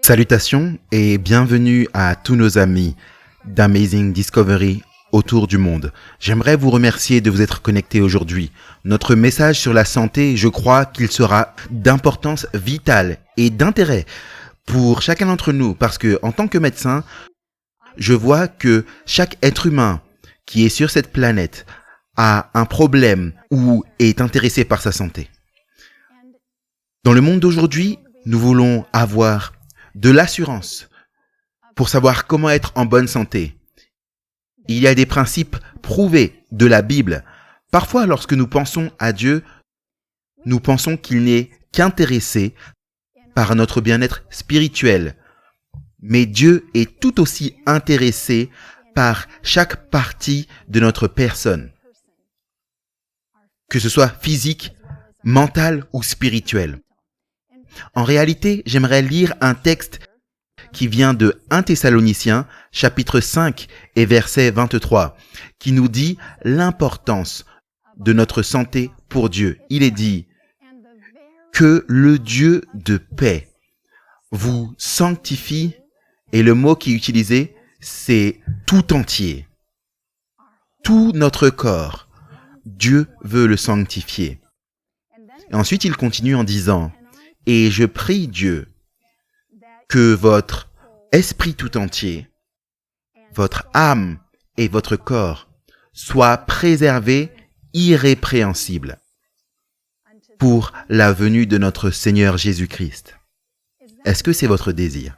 Salutations et bienvenue à tous nos amis d'Amazing Discovery autour du monde. J'aimerais vous remercier de vous être connectés aujourd'hui. Notre message sur la santé, je crois qu'il sera d'importance vitale et d'intérêt pour chacun d'entre nous parce que, en tant que médecin, je vois que chaque être humain qui est sur cette planète a un problème ou est intéressé par sa santé. Dans le monde d'aujourd'hui, nous voulons avoir de l'assurance pour savoir comment être en bonne santé. Il y a des principes prouvés de la Bible. Parfois, lorsque nous pensons à Dieu, nous pensons qu'il n'est qu'intéressé par notre bien-être spirituel. Mais Dieu est tout aussi intéressé par chaque partie de notre personne, que ce soit physique, mental ou spirituel. En réalité, j'aimerais lire un texte qui vient de 1 Thessaloniciens, chapitre 5 et verset 23, qui nous dit l'importance de notre santé pour Dieu. Il est dit que le Dieu de paix vous sanctifie, et le mot qui est utilisé, c'est tout entier. Tout notre corps, Dieu veut le sanctifier. Et ensuite, il continue en disant « Et je prie Dieu que votre esprit tout entier, votre âme et votre corps soient préservés irrépréhensibles pour la venue de notre Seigneur Jésus-Christ. » Est-ce que c'est votre désir?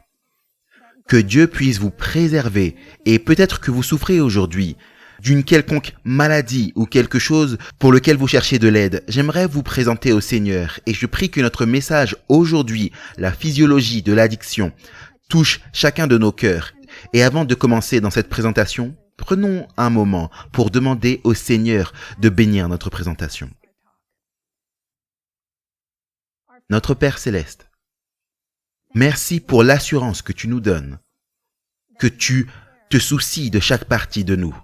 Que Dieu puisse vous préserver, et peut-être que vous souffrez aujourd'hui d'une quelconque maladie ou quelque chose pour lequel vous cherchez de l'aide. J'aimerais vous présenter au Seigneur et je prie que notre message aujourd'hui, la physiologie de l'addiction, touche chacun de nos cœurs. Et avant de commencer dans cette présentation, prenons un moment pour demander au Seigneur de bénir notre présentation. Notre Père Céleste, merci pour l'assurance que tu nous donnes, que tu te soucies de chaque partie de nous.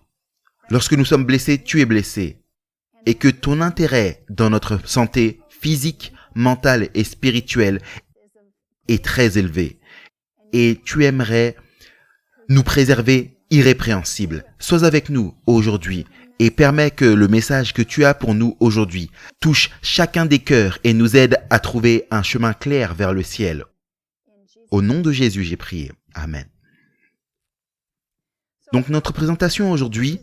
Lorsque nous sommes blessés, tu es blessé, et que ton intérêt dans notre santé physique, mentale et spirituelle est très élevé, et tu aimerais nous préserver irrépréhensibles. Sois avec nous aujourd'hui et permets que le message que tu as pour nous aujourd'hui touche chacun des cœurs et nous aide à trouver un chemin clair vers le ciel. Au nom de Jésus, j'ai prié. Amen. Donc notre présentation aujourd'hui,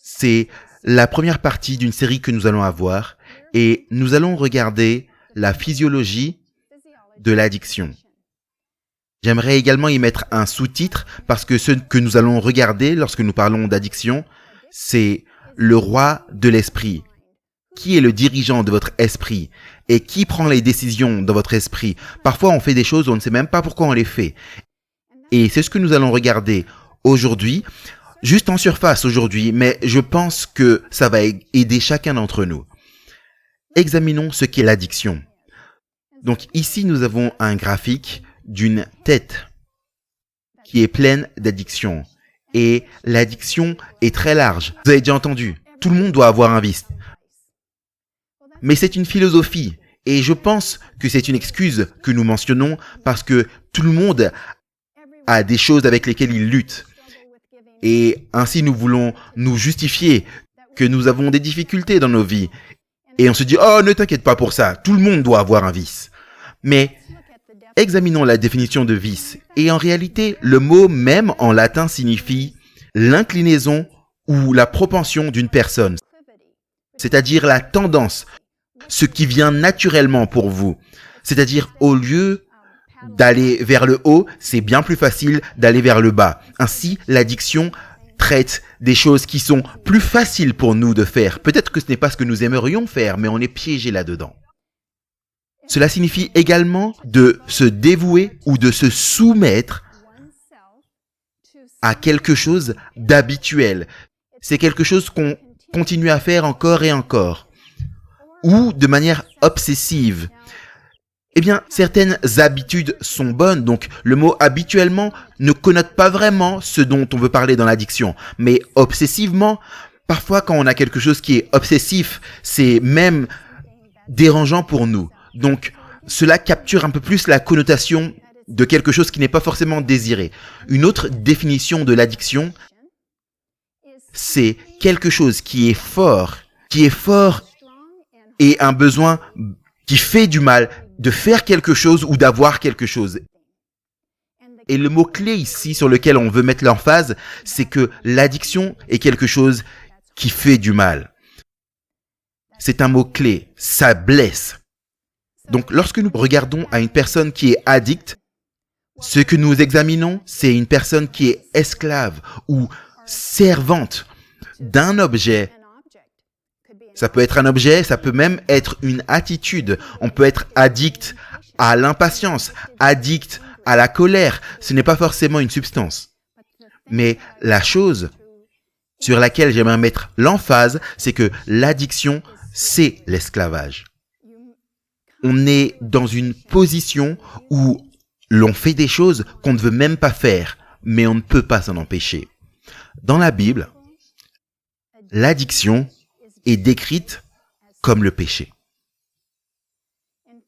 c'est la première partie d'une série que nous allons avoir et nous allons regarder la physiologie de l'addiction. J'aimerais également y mettre un sous-titre parce que ce que nous allons regarder lorsque nous parlons d'addiction, c'est le roi de l'esprit. Qui est le dirigeant de votre esprit et qui prend les décisions dans votre esprit? Parfois, on fait des choses, on ne sait même pas pourquoi on les fait. Et c'est ce que nous allons regarder aujourd'hui, juste en surface aujourd'hui, mais je pense que ça va aider chacun d'entre nous. Examinons ce qu'est l'addiction. Donc ici, nous avons un graphique d'une tête qui est pleine d'addiction. Et l'addiction est très large. Vous avez déjà entendu, tout le monde doit avoir un vice. Mais c'est une philosophie et je pense que c'est une excuse que nous mentionnons parce que tout le monde a des choses avec lesquelles il lutte. Et ainsi nous voulons nous justifier que nous avons des difficultés dans nos vies. Et on se dit « Oh, ne t'inquiète pas pour ça, tout le monde doit avoir un vice. » Mais examinons la définition de vice. Et en réalité, le mot même en latin signifie l'inclinaison ou la propension d'une personne. C'est-à-dire la tendance, ce qui vient naturellement pour vous. C'est-à-dire au lieu d'aller vers le haut, c'est bien plus facile d'aller vers le bas. Ainsi, l'addiction traite des choses qui sont plus faciles pour nous de faire. Peut-être que ce n'est pas ce que nous aimerions faire, mais on est piégé là-dedans. Cela signifie également de se dévouer ou de se soumettre à quelque chose d'habituel. C'est quelque chose qu'on continue à faire encore et encore. Ou de manière obsessive. Eh bien, certaines habitudes sont bonnes, donc le mot habituellement ne connote pas vraiment ce dont on veut parler dans l'addiction. Mais obsessivement, parfois quand on a quelque chose qui est obsessif, c'est même dérangeant pour nous. Donc, cela capture un peu plus la connotation de quelque chose qui n'est pas forcément désiré. Une autre définition de l'addiction, c'est quelque chose qui est fort et un besoin qui fait du mal, de faire quelque chose ou d'avoir quelque chose. Et le mot-clé ici sur lequel on veut mettre l'emphase, c'est que l'addiction est quelque chose qui fait du mal. C'est un mot-clé, ça blesse. Donc lorsque nous regardons à une personne qui est addicte, ce que nous examinons, c'est une personne qui est esclave ou servante d'un objet. Ça peut être un objet, ça peut même être une attitude. On peut être addict à l'impatience, addict à la colère. Ce n'est pas forcément une substance. Mais la chose sur laquelle j'aimerais mettre l'emphase, c'est que l'addiction, c'est l'esclavage. On est dans une position où l'on fait des choses qu'on ne veut même pas faire, mais on ne peut pas s'en empêcher. Dans la Bible, l'addiction est décrite comme le péché.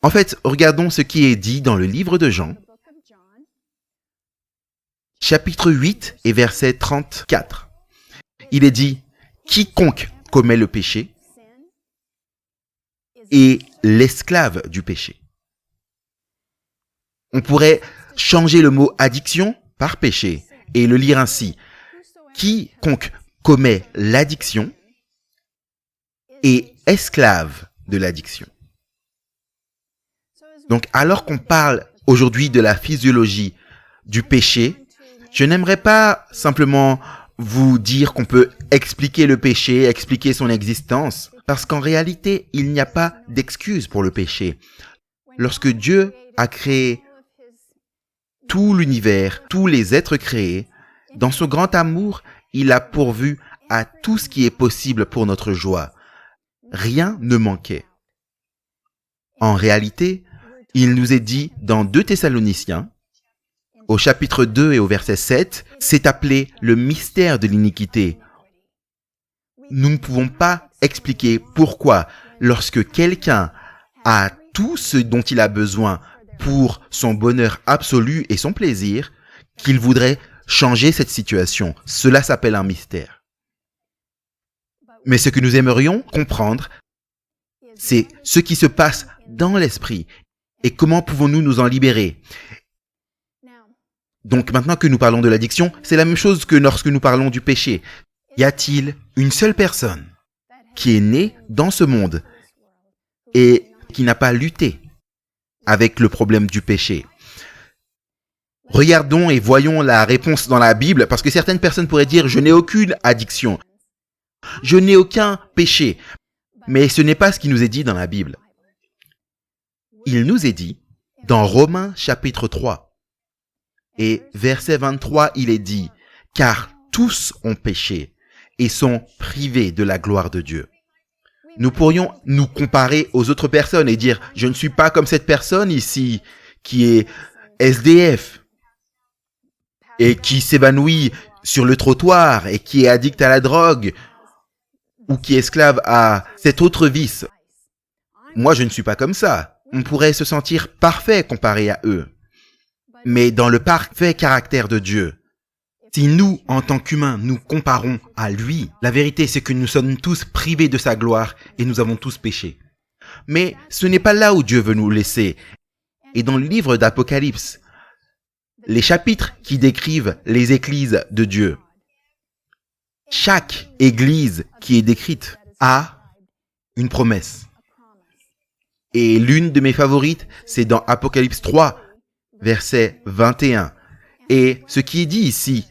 En fait, regardons ce qui est dit dans le livre de Jean, chapitre 8 et verset 34. Il est dit « Quiconque commet le péché est l'esclave du péché ». On pourrait changer le mot addiction par péché et le lire ainsi. Quiconque commet l'addiction est esclave de l'addiction. Donc, alors qu'on parle aujourd'hui de la physiologie du péché, je n'aimerais pas simplement vous dire qu'on peut expliquer le péché, expliquer son existence, parce qu'en réalité, il n'y a pas d'excuse pour le péché. Lorsque Dieu a créé tout l'univers, tous les êtres créés, dans son grand amour, il a pourvu à tout ce qui est possible pour notre joie. Rien ne manquait. En réalité, il nous est dit dans 2 Thessaloniciens, au chapitre 2 et au verset 7, c'est appelé le mystère de l'iniquité. Nous ne pouvons pas expliquer pourquoi, lorsque quelqu'un a tout ce dont il a besoin pour son bonheur absolu et son plaisir, qu'il voudrait changer cette situation. Cela s'appelle un mystère. Mais ce que nous aimerions comprendre, c'est ce qui se passe dans l'esprit et comment pouvons-nous nous en libérer. Donc maintenant que nous parlons de l'addiction, c'est la même chose que lorsque nous parlons du péché. Y a-t-il une seule personne qui est née dans ce monde et qui n'a pas lutté avec le problème du péché? Regardons et voyons la réponse dans la Bible, parce que certaines personnes pourraient dire « Je n'ai aucune addiction, je n'ai aucun péché ». Mais ce n'est pas ce qui nous est dit dans la Bible. Il nous est dit, dans Romains chapitre 3, et verset 23, il est dit « Car tous ont péché et sont privés de la gloire de Dieu ». Nous pourrions nous comparer aux autres personnes et dire « Je ne suis pas comme cette personne ici qui est SDF et qui s'évanouit sur le trottoir et qui est addict à la drogue ou qui est esclave à cet autre vice. Moi, je ne suis pas comme ça. » On pourrait se sentir parfait comparé à eux. Mais dans le parfait caractère de Dieu, si nous, en tant qu'humains, nous comparons à lui, la vérité c'est que nous sommes tous privés de sa gloire et nous avons tous péché. Mais ce n'est pas là où Dieu veut nous laisser. Et dans le livre d'Apocalypse, les chapitres qui décrivent les églises de Dieu, chaque église qui est décrite a une promesse. Et l'une de mes favorites, c'est dans Apocalypse 3, verset 21. Et ce qui est dit ici,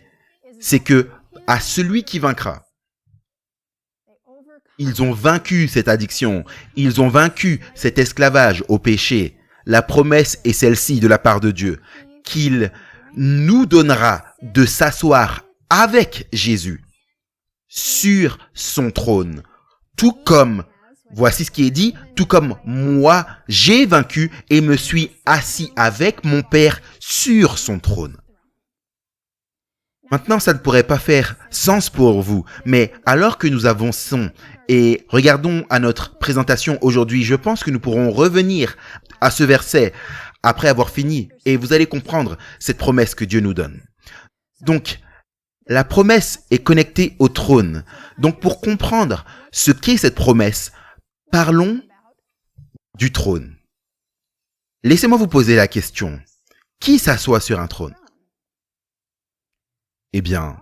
c'est que à celui qui vaincra, ils ont vaincu cette addiction, ils ont vaincu cet esclavage au péché. La promesse est celle-ci de la part de Dieu, qu'il nous donnera de s'asseoir avec Jésus sur son trône, tout comme, voici ce qui est dit, tout comme moi, j'ai vaincu et me suis assis avec mon Père sur son trône. Maintenant, ça ne pourrait pas faire sens pour vous, mais alors que nous avançons et regardons à notre présentation aujourd'hui, je pense que nous pourrons revenir à ce verset après avoir fini. Et vous allez comprendre cette promesse que Dieu nous donne. Donc, la promesse est connectée au trône. Donc, pour comprendre ce qu'est cette promesse, parlons du trône. Laissez-moi vous poser la question. Qui s'assoit sur un trône? Eh bien,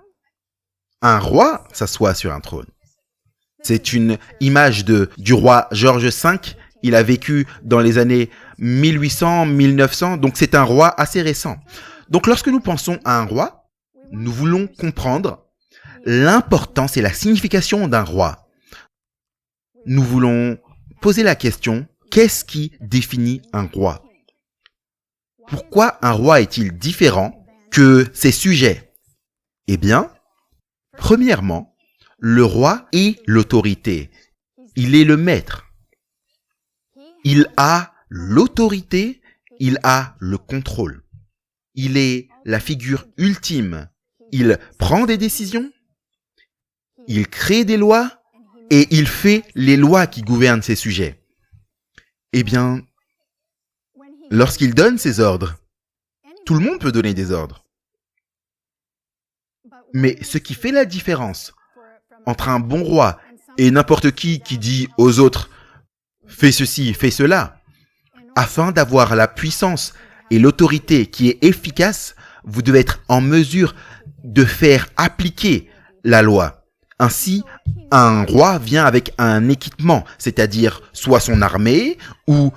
un roi s'assoit sur un trône. C'est une image du roi George V. Il a vécu dans les années 1800-1900, donc c'est un roi assez récent. Donc lorsque nous pensons à un roi, nous voulons comprendre l'importance et la signification d'un roi. Nous voulons poser la question, qu'est-ce qui définit un roi? Pourquoi un roi est-il différent que ses sujets? Eh bien, premièrement, le roi est l'autorité. Il est le maître. Il a l'autorité, il a le contrôle. Il est la figure ultime. Il prend des décisions, il crée des lois et il fait les lois qui gouvernent ses sujets. Eh bien, lorsqu'il donne ses ordres, tout le monde peut donner des ordres. Mais ce qui fait la différence entre un bon roi et n'importe qui dit aux autres « fais ceci, fais cela », afin d'avoir la puissance et l'autorité qui est efficace, vous devez être en mesure de faire appliquer la loi. Ainsi, un roi vient avec un équipement, c'est-à-dire soit son armée ou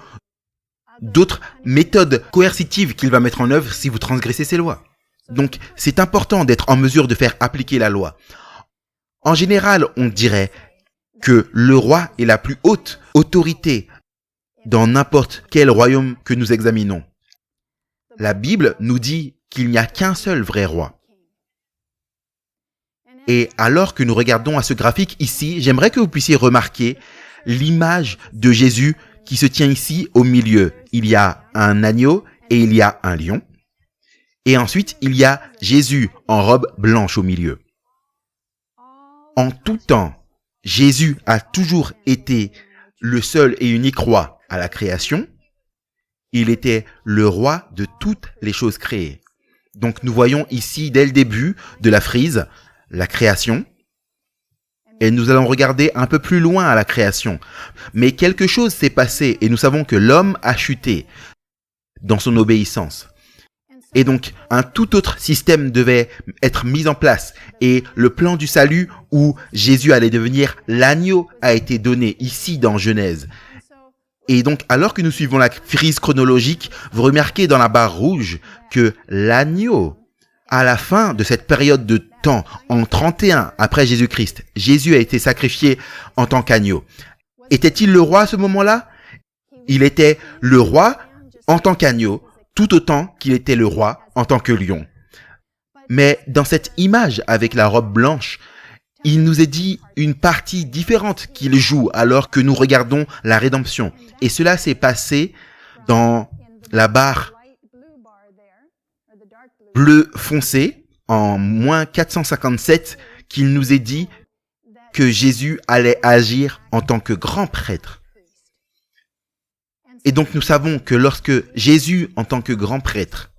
d'autres méthodes coercitives qu'il va mettre en œuvre si vous transgressez ces lois. Donc, c'est important d'être en mesure de faire appliquer la loi. En général, on dirait que le roi est la plus haute autorité dans n'importe quel royaume que nous examinons. La Bible nous dit qu'il n'y a qu'un seul vrai roi. Et alors que nous regardons à ce graphique ici, j'aimerais que vous puissiez remarquer l'image de Jésus qui se tient ici au milieu. Il y a un agneau et il y a un lion. Et ensuite, il y a Jésus en robe blanche au milieu. En tout temps, Jésus a toujours été le seul et unique roi à la création. Il était le roi de toutes les choses créées. Donc nous voyons ici, dès le début de la frise, la création. Et nous allons regarder un peu plus loin à la création. Mais quelque chose s'est passé et nous savons que l'homme a chuté dans son obéissance. Et donc, un tout autre système devait être mis en place. Et le plan du salut où Jésus allait devenir l'agneau a été donné ici dans Genèse. Et donc, alors que nous suivons la frise chronologique, vous remarquez dans la barre rouge que l'agneau, à la fin de cette période de temps, en 31 après Jésus-Christ, Jésus a été sacrifié en tant qu'agneau. Était-il le roi à ce moment-là? Il était le roi en tant qu'agneau, tout autant qu'il était le roi en tant que lion. Mais dans cette image avec la robe blanche, il nous est dit une partie différente qu'il joue alors que nous regardons la rédemption. Et cela s'est passé dans la barre bleu foncé, en moins 457, qu'il nous est dit que Jésus allait agir en tant que grand prêtre. Et donc nous savons que lorsque Jésus, en tant que grand prêtre,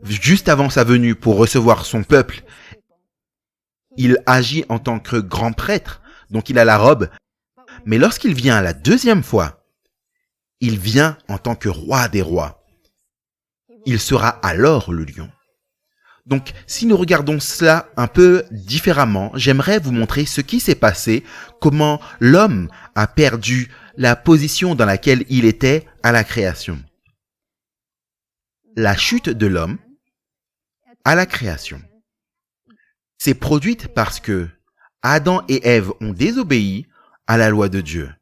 juste avant sa venue pour recevoir son peuple, il agit en tant que grand prêtre, donc il a la robe. Mais lorsqu'il vient la deuxième fois, il vient en tant que roi des rois. Il sera alors le lion. Donc, si nous regardons cela un peu différemment, j'aimerais vous montrer ce qui s'est passé, comment l'homme a perdu la position dans laquelle il était à la création. La chute de l'homme à la création s'est produite parce que Adam et Ève ont désobéi à la loi de Dieu.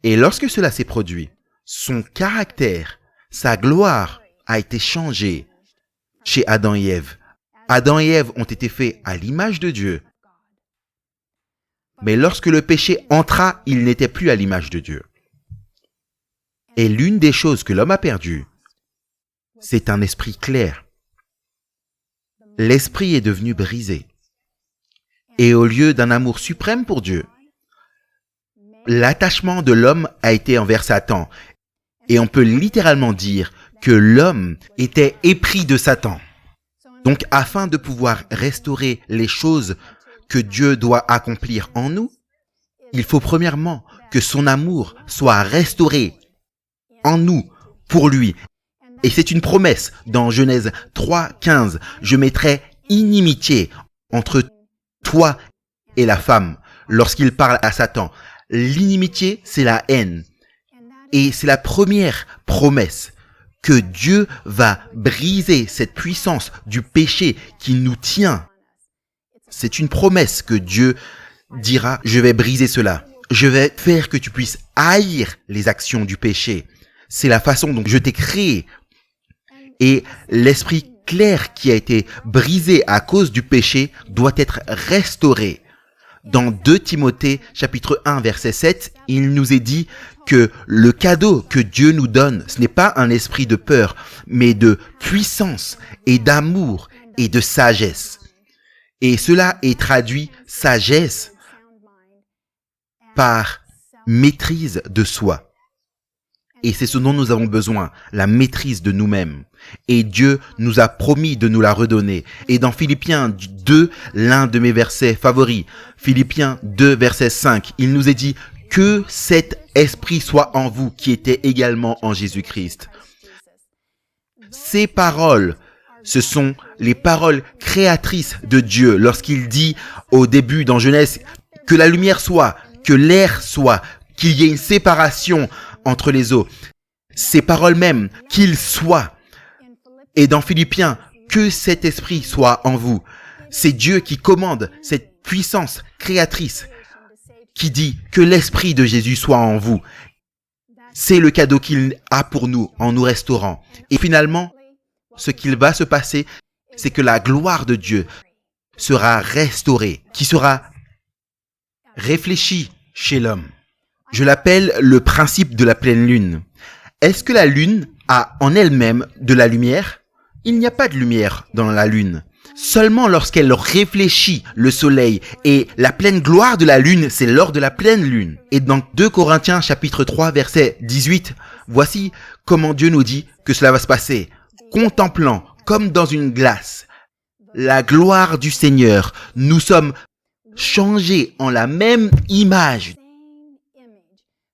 Et lorsque cela s'est produit, son caractère, sa gloire a été changée chez Adam et Ève. Adam et Ève ont été faits à l'image de Dieu. Mais lorsque le péché entra, il n'était plus à l'image de Dieu. Et l'une des choses que l'homme a perdues, c'est un esprit clair. L'esprit est devenu brisé. Et au lieu d'un amour suprême pour Dieu, l'attachement de l'homme a été envers Satan. Et on peut littéralement dire que l'homme était épris de Satan. Donc, afin de pouvoir restaurer les choses que Dieu doit accomplir en nous, il faut premièrement que son amour soit restauré en nous pour lui. Et c'est une promesse dans Genèse 3:15. Je mettrai inimitié entre toi et la femme lorsqu'il parle à Satan. L'inimitié, c'est la haine. Et c'est la première promesse que Dieu va briser cette puissance du péché qui nous tient. C'est une promesse que Dieu dira, je vais briser cela. Je vais faire que tu puisses haïr les actions du péché. C'est la façon dont je t'ai créé. Et l'esprit clair qui a été brisé à cause du péché doit être restauré. Dans 2 Timothée chapitre 1 verset 7, il nous est dit que le cadeau que Dieu nous donne, ce n'est pas un esprit de peur, mais de puissance et d'amour et de sagesse. Et cela est traduit sagesse par maîtrise de soi. Et c'est ce dont nous avons besoin, la maîtrise de nous-mêmes. Et Dieu nous a promis de nous la redonner. Et dans Philippiens 2, l'un de mes versets favoris, Philippiens 2, verset 5, il nous est dit que cet esprit soit en vous qui était également en Jésus-Christ. Ces paroles, ce sont les paroles créatrices de Dieu lorsqu'il dit au début dans Genèse que la lumière soit, que l'air soit, qu'il y ait une séparation entre les eaux. Ces paroles même, qu'il soit. Et dans Philippiens, que cet esprit soit en vous. C'est Dieu qui commande cette puissance créatrice qui dit que l'esprit de Jésus soit en vous. C'est le cadeau qu'il a pour nous en nous restaurant. Et finalement, ce qu'il va se passer, c'est que la gloire de Dieu sera restaurée, qui sera réfléchie chez l'homme. Je l'appelle le principe de la pleine lune. Est-ce que la lune a en elle-même de la lumière? Il n'y a pas de lumière dans la lune. Seulement lorsqu'elle réfléchit le soleil, et la pleine gloire de la lune, c'est lors de la pleine lune. Et dans 2 Corinthiens chapitre 3 verset 18, voici comment Dieu nous dit que cela va se passer. Contemplant comme dans une glace la gloire du Seigneur, nous sommes changés en la même image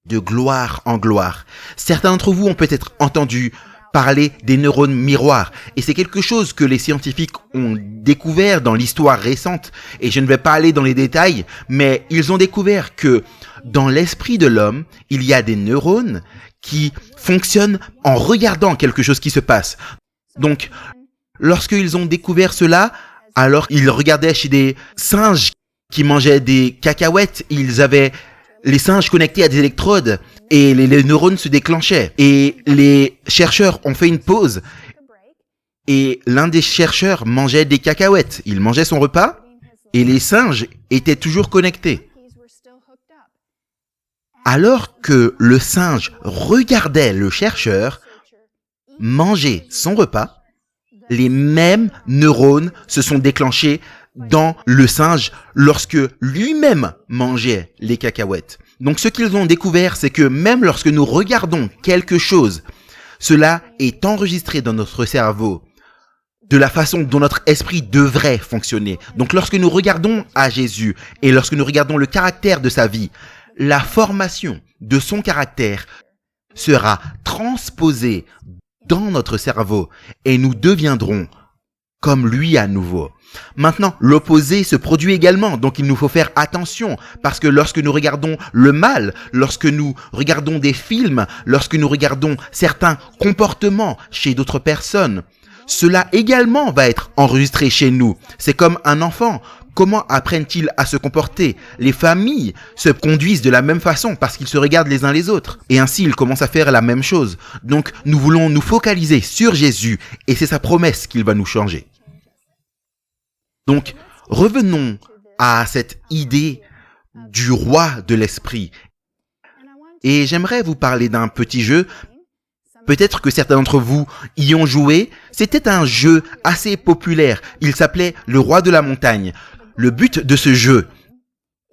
de gloire en gloire. Certains d'entre vous ont peut-être entendu parler des neurones miroirs. Et c'est quelque chose que les scientifiques ont découvert dans l'histoire récente. Et je ne vais pas aller dans les détails, mais ils ont découvert que dans l'esprit de l'homme, il y a des neurones qui fonctionnent en regardant quelque chose qui se passe. Donc, lorsqu'ils ont découvert cela, alors ils regardaient chez des singes qui mangeaient des cacahuètes, ils avaient les singes connectés à des électrodes et les neurones se déclenchaient. Et les chercheurs ont fait une pause et l'un des chercheurs mangeait des cacahuètes. Il mangeait son repas et les singes étaient toujours connectés. Alors que le singe regardait le chercheur manger son repas, les mêmes neurones se sont déclenchés dans le singe lorsque lui-même mangeait les cacahuètes. Donc ce qu'ils ont découvert, c'est que même lorsque nous regardons quelque chose, cela est enregistré dans notre cerveau de la façon dont notre esprit devrait fonctionner. Donc lorsque nous regardons à Jésus et lorsque nous regardons le caractère de sa vie, la formation de son caractère sera transposée dans notre cerveau et nous deviendrons comme lui à nouveau. Maintenant, l'opposé se produit également, donc il nous faut faire attention, parce que lorsque nous regardons le mal, lorsque nous regardons des films, lorsque nous regardons certains comportements chez d'autres personnes, cela également va être enregistré chez nous. C'est comme un enfant. Comment apprennent-ils à se comporter? Les familles se conduisent de la même façon parce qu'ils se regardent les uns les autres. Et ainsi, ils commencent à faire la même chose. Donc, nous voulons nous focaliser sur Jésus et c'est sa promesse qu'il va nous changer. Donc, revenons à cette idée du roi de l'esprit. Et j'aimerais vous parler d'un petit jeu. Peut-être que certains d'entre vous y ont joué. C'était un jeu assez populaire. Il s'appelait Le Roi de la Montagne. Le but de ce jeu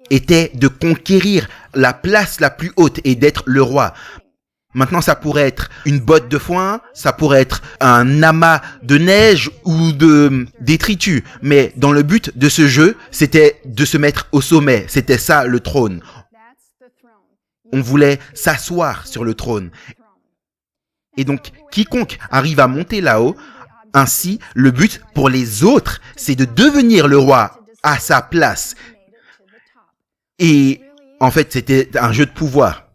était de conquérir la place la plus haute et d'être le roi. Maintenant, ça pourrait être une botte de foin, ça pourrait être un amas de neige ou de détritus. Mais dans le but de ce jeu, c'était de se mettre au sommet. C'était ça le trône. On voulait s'asseoir sur le trône. Et donc, quiconque arrive à monter là-haut, ainsi, le but pour les autres, c'est de devenir le roi à sa place. Et en fait, c'était un jeu de pouvoir.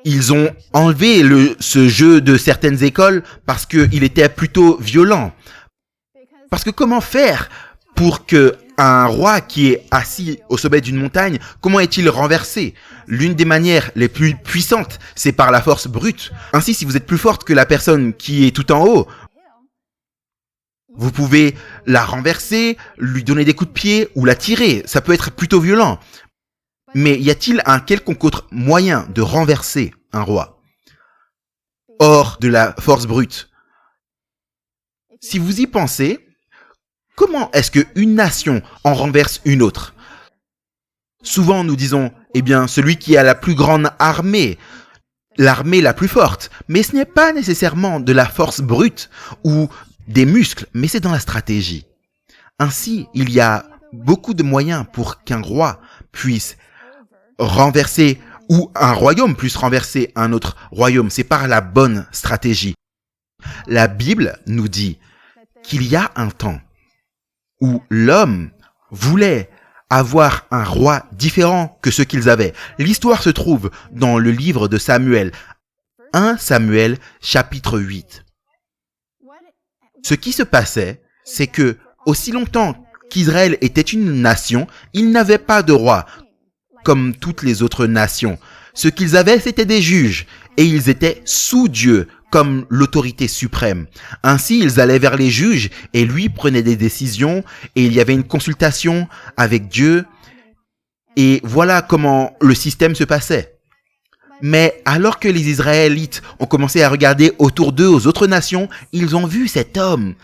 Ils ont enlevé ce jeu de certaines écoles parce qu'il était plutôt violent. Parce que comment faire pour qu'un roi qui est assis au sommet d'une montagne, comment est-il renversé? L'une des manières les plus puissantes, c'est par la force brute. Ainsi, si vous êtes plus forte que la personne qui est tout en haut, vous pouvez la renverser, lui donner des coups de pied ou la tirer. Ça peut être plutôt violent. Mais y a-t-il un quelconque autre moyen de renverser un roi hors de la force brute? Si vous y pensez, comment est-ce qu'une nation en renverse une autre? Souvent, nous disons, eh bien, celui qui a la plus grande armée, l'armée la plus forte. Mais ce n'est pas nécessairement de la force brute ou des muscles, mais c'est dans la stratégie. Ainsi, il y a beaucoup de moyens pour qu'un roi puisse renverser ou un royaume puisse renverser un autre royaume. C'est par la bonne stratégie. La Bible nous dit qu'il y a un temps où l'homme voulait avoir un roi différent que ceux qu'ils avaient. L'histoire se trouve dans le livre de Samuel. 1 Samuel chapitre 8. Ce qui se passait, c'est que aussi longtemps qu'Israël était une nation, il n'avait pas de roi, comme toutes les autres nations. Ce qu'ils avaient, c'était des juges, et ils étaient sous Dieu, comme l'autorité suprême. Ainsi, ils allaient vers les juges, et lui prenait des décisions, et il y avait une consultation avec Dieu, et voilà comment le système se passait. Mais alors que les Israélites ont commencé à regarder autour d'eux aux autres nations, ils ont vu cet homme,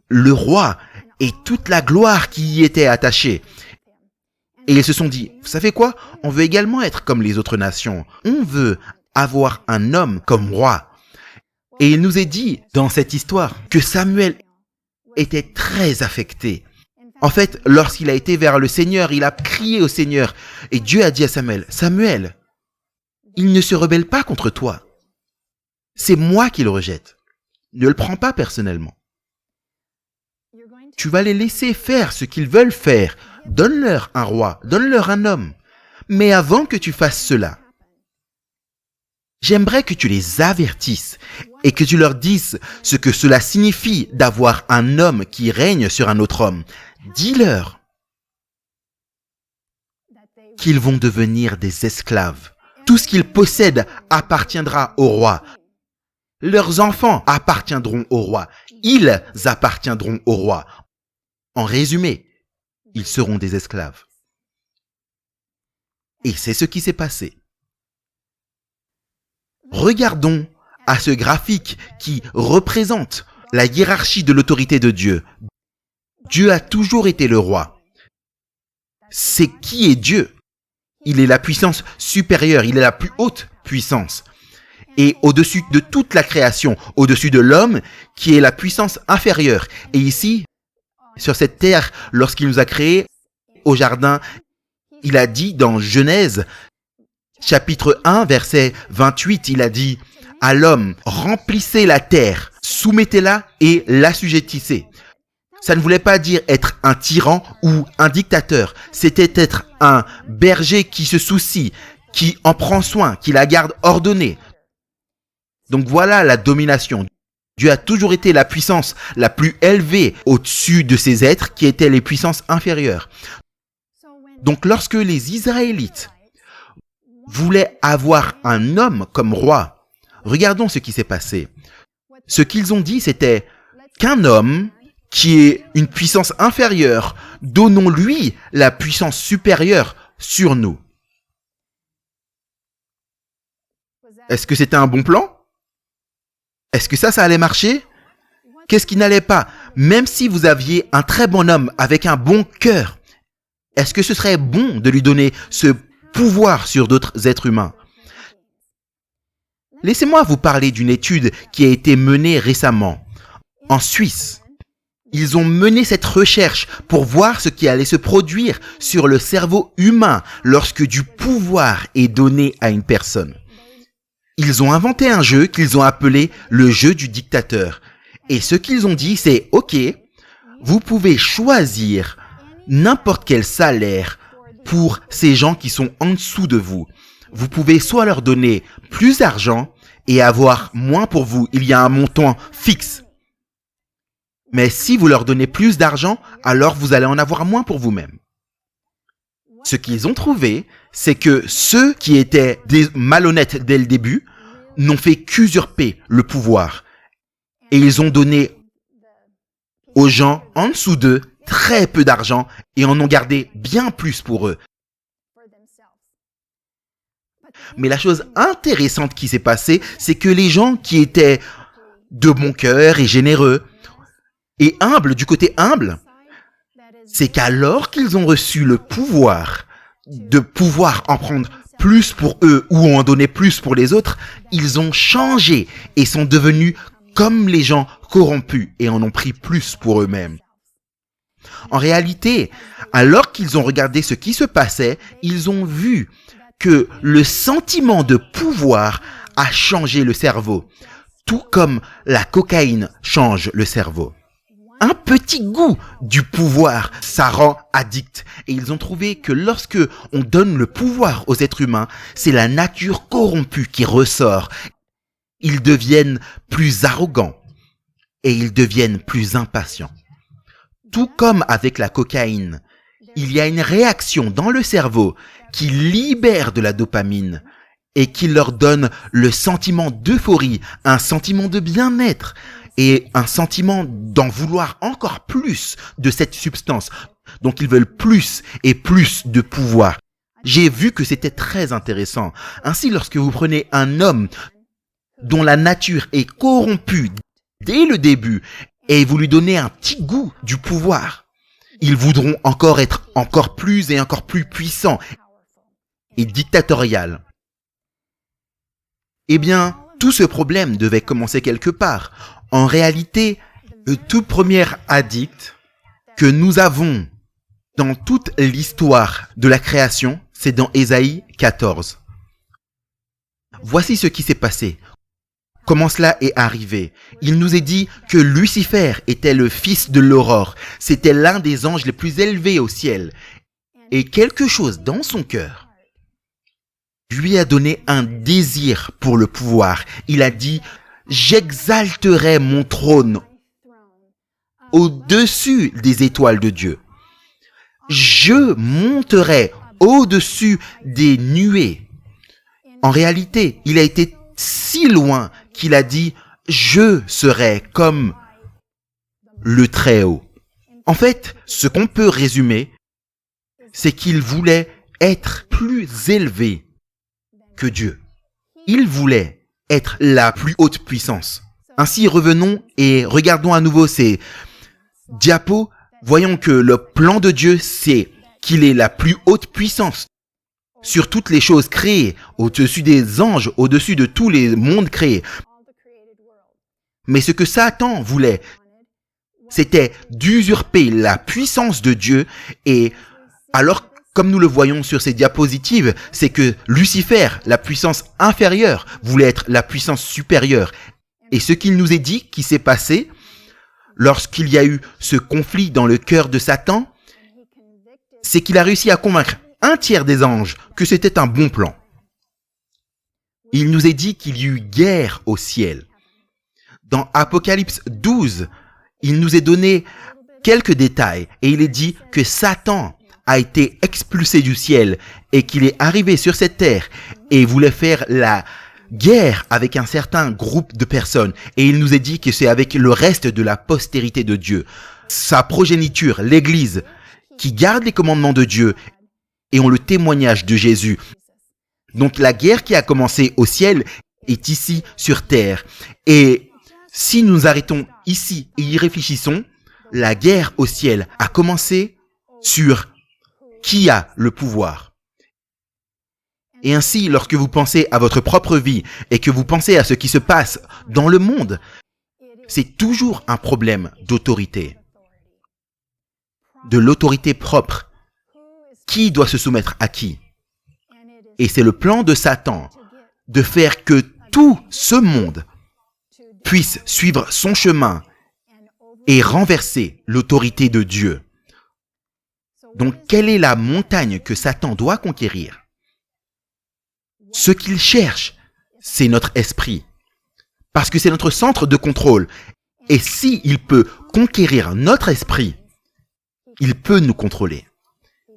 le roi, et toute la gloire qui y était attachée. Et ils se sont dit, vous savez quoi? On veut également être comme les autres nations. On veut avoir un homme comme roi. Et il nous est dit dans cette histoire que Samuel était très affecté. En fait, lorsqu'il a été vers le Seigneur, il a crié au Seigneur. Et Dieu a dit à Samuel, Samuel, il ne se rebelle pas contre toi. C'est moi qui le rejette. Ne le prends pas personnellement. Tu vas les laisser faire ce qu'ils veulent faire. Donne-leur un roi, donne-leur un homme. Mais avant que tu fasses cela, j'aimerais que tu les avertisses et que tu leur dises ce que cela signifie d'avoir un homme qui règne sur un autre homme. Dis-leur qu'ils vont devenir des esclaves. Tout ce qu'ils possèdent appartiendra au roi. Leurs enfants appartiendront au roi. Ils appartiendront au roi. En résumé, ils seront des esclaves. Et c'est ce qui s'est passé. Regardons à ce graphique qui représente la hiérarchie de l'autorité de Dieu. Dieu a toujours été le roi. C'est qui est Dieu? Il est la puissance supérieure, il est la plus haute puissance. Et au-dessus de toute la création, au-dessus de l'homme, qui est la puissance inférieure. Et ici, sur cette terre, lorsqu'il nous a créés au jardin, il a dit dans Genèse, chapitre 1, verset 28, il a dit « À l'homme, remplissez la terre, soumettez-la et l'assujettissez ». Ça ne voulait pas dire être un tyran ou un dictateur. C'était être un berger qui se soucie, qui en prend soin, qui la garde ordonnée. Donc voilà la domination. Dieu a toujours été la puissance la plus élevée au-dessus de ces êtres qui étaient les puissances inférieures. Donc lorsque les Israélites voulaient avoir un homme comme roi, regardons ce qui s'est passé. Ce qu'ils ont dit, c'était qu'un homme qui est une puissance inférieure, donnons-lui la puissance supérieure sur nous. Est-ce que c'était un bon plan? Est-ce que ça allait marcher? Qu'est-ce qui n'allait pas? Même si vous aviez un très bon homme avec un bon cœur, est-ce que ce serait bon de lui donner ce pouvoir sur d'autres êtres humains? Laissez-moi vous parler d'une étude qui a été menée récemment en Suisse. Ils ont mené cette recherche pour voir ce qui allait se produire sur le cerveau humain lorsque du pouvoir est donné à une personne. Ils ont inventé un jeu qu'ils ont appelé le jeu du dictateur. Et ce qu'ils ont dit, c'est « Ok, vous pouvez choisir n'importe quel salaire pour ces gens qui sont en dessous de vous. Vous pouvez soit leur donner plus d'argent et avoir moins pour vous. Il y a un montant fixe. Mais si vous leur donnez plus d'argent, alors vous allez en avoir moins pour vous-même. » Ce qu'ils ont trouvé, c'est que ceux qui étaient des malhonnêtes dès le début n'ont fait qu'usurper le pouvoir. Et ils ont donné aux gens en dessous d'eux très peu d'argent et en ont gardé bien plus pour eux. Mais la chose intéressante qui s'est passée, c'est que les gens qui étaient de bon cœur et généreux et humbles, du côté humble, c'est qu'alors qu'ils ont reçu le pouvoir de pouvoir en prendre plus pour eux ou en donner plus pour les autres, ils ont changé et sont devenus comme les gens corrompus et en ont pris plus pour eux-mêmes. En réalité, alors qu'ils ont regardé ce qui se passait, ils ont vu que le sentiment de pouvoir a changé le cerveau, tout comme la cocaïne change le cerveau. Un petit goût du pouvoir, ça rend addict. Et ils ont trouvé que lorsque on donne le pouvoir aux êtres humains, c'est la nature corrompue qui ressort. Ils deviennent plus arrogants et ils deviennent plus impatients. Tout comme avec la cocaïne, il y a une réaction dans le cerveau qui libère de la dopamine et qui leur donne le sentiment d'euphorie, un sentiment de bien-être et un sentiment d'en vouloir encore plus de cette substance. Donc ils veulent plus et plus de pouvoir. J'ai vu que c'était très intéressant. Ainsi, lorsque vous prenez un homme dont la nature est corrompue dès le début et vous lui donnez un petit goût du pouvoir, ils voudront encore être encore plus et encore plus puissants et dictatorial. Eh bien, tout ce problème devait commencer quelque part. En réalité, le tout premier addict que nous avons dans toute l'histoire de la création, c'est dans Ésaïe 14. Voici ce qui s'est passé. Comment cela est arrivé? Il nous est dit que Lucifer était le fils de l'aurore. C'était l'un des anges les plus élevés au ciel. Et quelque chose dans son cœur lui a donné un désir pour le pouvoir. Il a dit « J'exalterai mon trône au-dessus des étoiles de Dieu. Je monterai au-dessus des nuées. » En réalité, il a été si loin qu'il a dit « Je serai comme le Très-Haut ». En fait, ce qu'on peut résumer, c'est qu'il voulait être plus élevé que Dieu. Il voulait être la plus haute puissance. Ainsi, revenons et regardons à nouveau ces diapos. Voyons que le plan de Dieu, c'est qu'il est la plus haute puissance sur toutes les choses créées, au-dessus des anges, au-dessus de tous les mondes créés. Mais ce que Satan voulait, c'était d'usurper la puissance de Dieu et alors comme nous le voyons sur ces diapositives, c'est que Lucifer, la puissance inférieure, voulait être la puissance supérieure. Et ce qu'il nous est dit qui s'est passé lorsqu'il y a eu ce conflit dans le cœur de Satan, c'est qu'il a réussi à convaincre un tiers des anges que c'était un bon plan. Il nous est dit qu'il y eut guerre au ciel. Dans Apocalypse 12, il nous est donné quelques détails et il est dit que Satan a été expulsé du ciel et qu'il est arrivé sur cette terre et voulait faire la guerre avec un certain groupe de personnes. Et il nous est dit que c'est avec le reste de la postérité de Dieu, sa progéniture, l'Église, qui garde les commandements de Dieu et ont le témoignage de Jésus. Donc la guerre qui a commencé au ciel est ici sur terre. Et si nous arrêtons ici et y réfléchissons, la guerre au ciel a commencé sur qui a le pouvoir. Et ainsi, lorsque vous pensez à votre propre vie et que vous pensez à ce qui se passe dans le monde, c'est toujours un problème d'autorité, de l'autorité propre. Qui doit se soumettre à qui? Et c'est le plan de Satan de faire que tout ce monde puisse suivre son chemin et renverser l'autorité de Dieu. Donc, quelle est la montagne que Satan doit conquérir? Ce qu'il cherche, c'est notre esprit. Parce que c'est notre centre de contrôle. Et s'il peut conquérir notre esprit, il peut nous contrôler.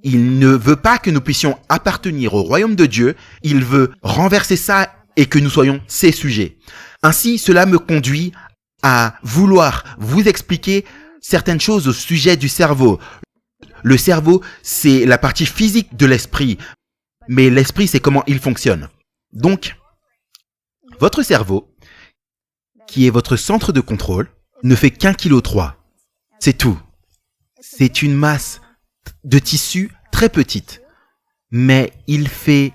Il ne veut pas que nous puissions appartenir au royaume de Dieu. Il veut renverser ça et que nous soyons ses sujets. Ainsi, cela me conduit à vouloir vous expliquer certaines choses au sujet du cerveau. Le cerveau, c'est la partie physique de l'esprit, mais l'esprit, c'est comment il fonctionne. Donc, votre cerveau, qui est votre centre de contrôle, ne fait qu'1,3 kg. C'est tout. C'est une masse de tissu très petite, mais il fait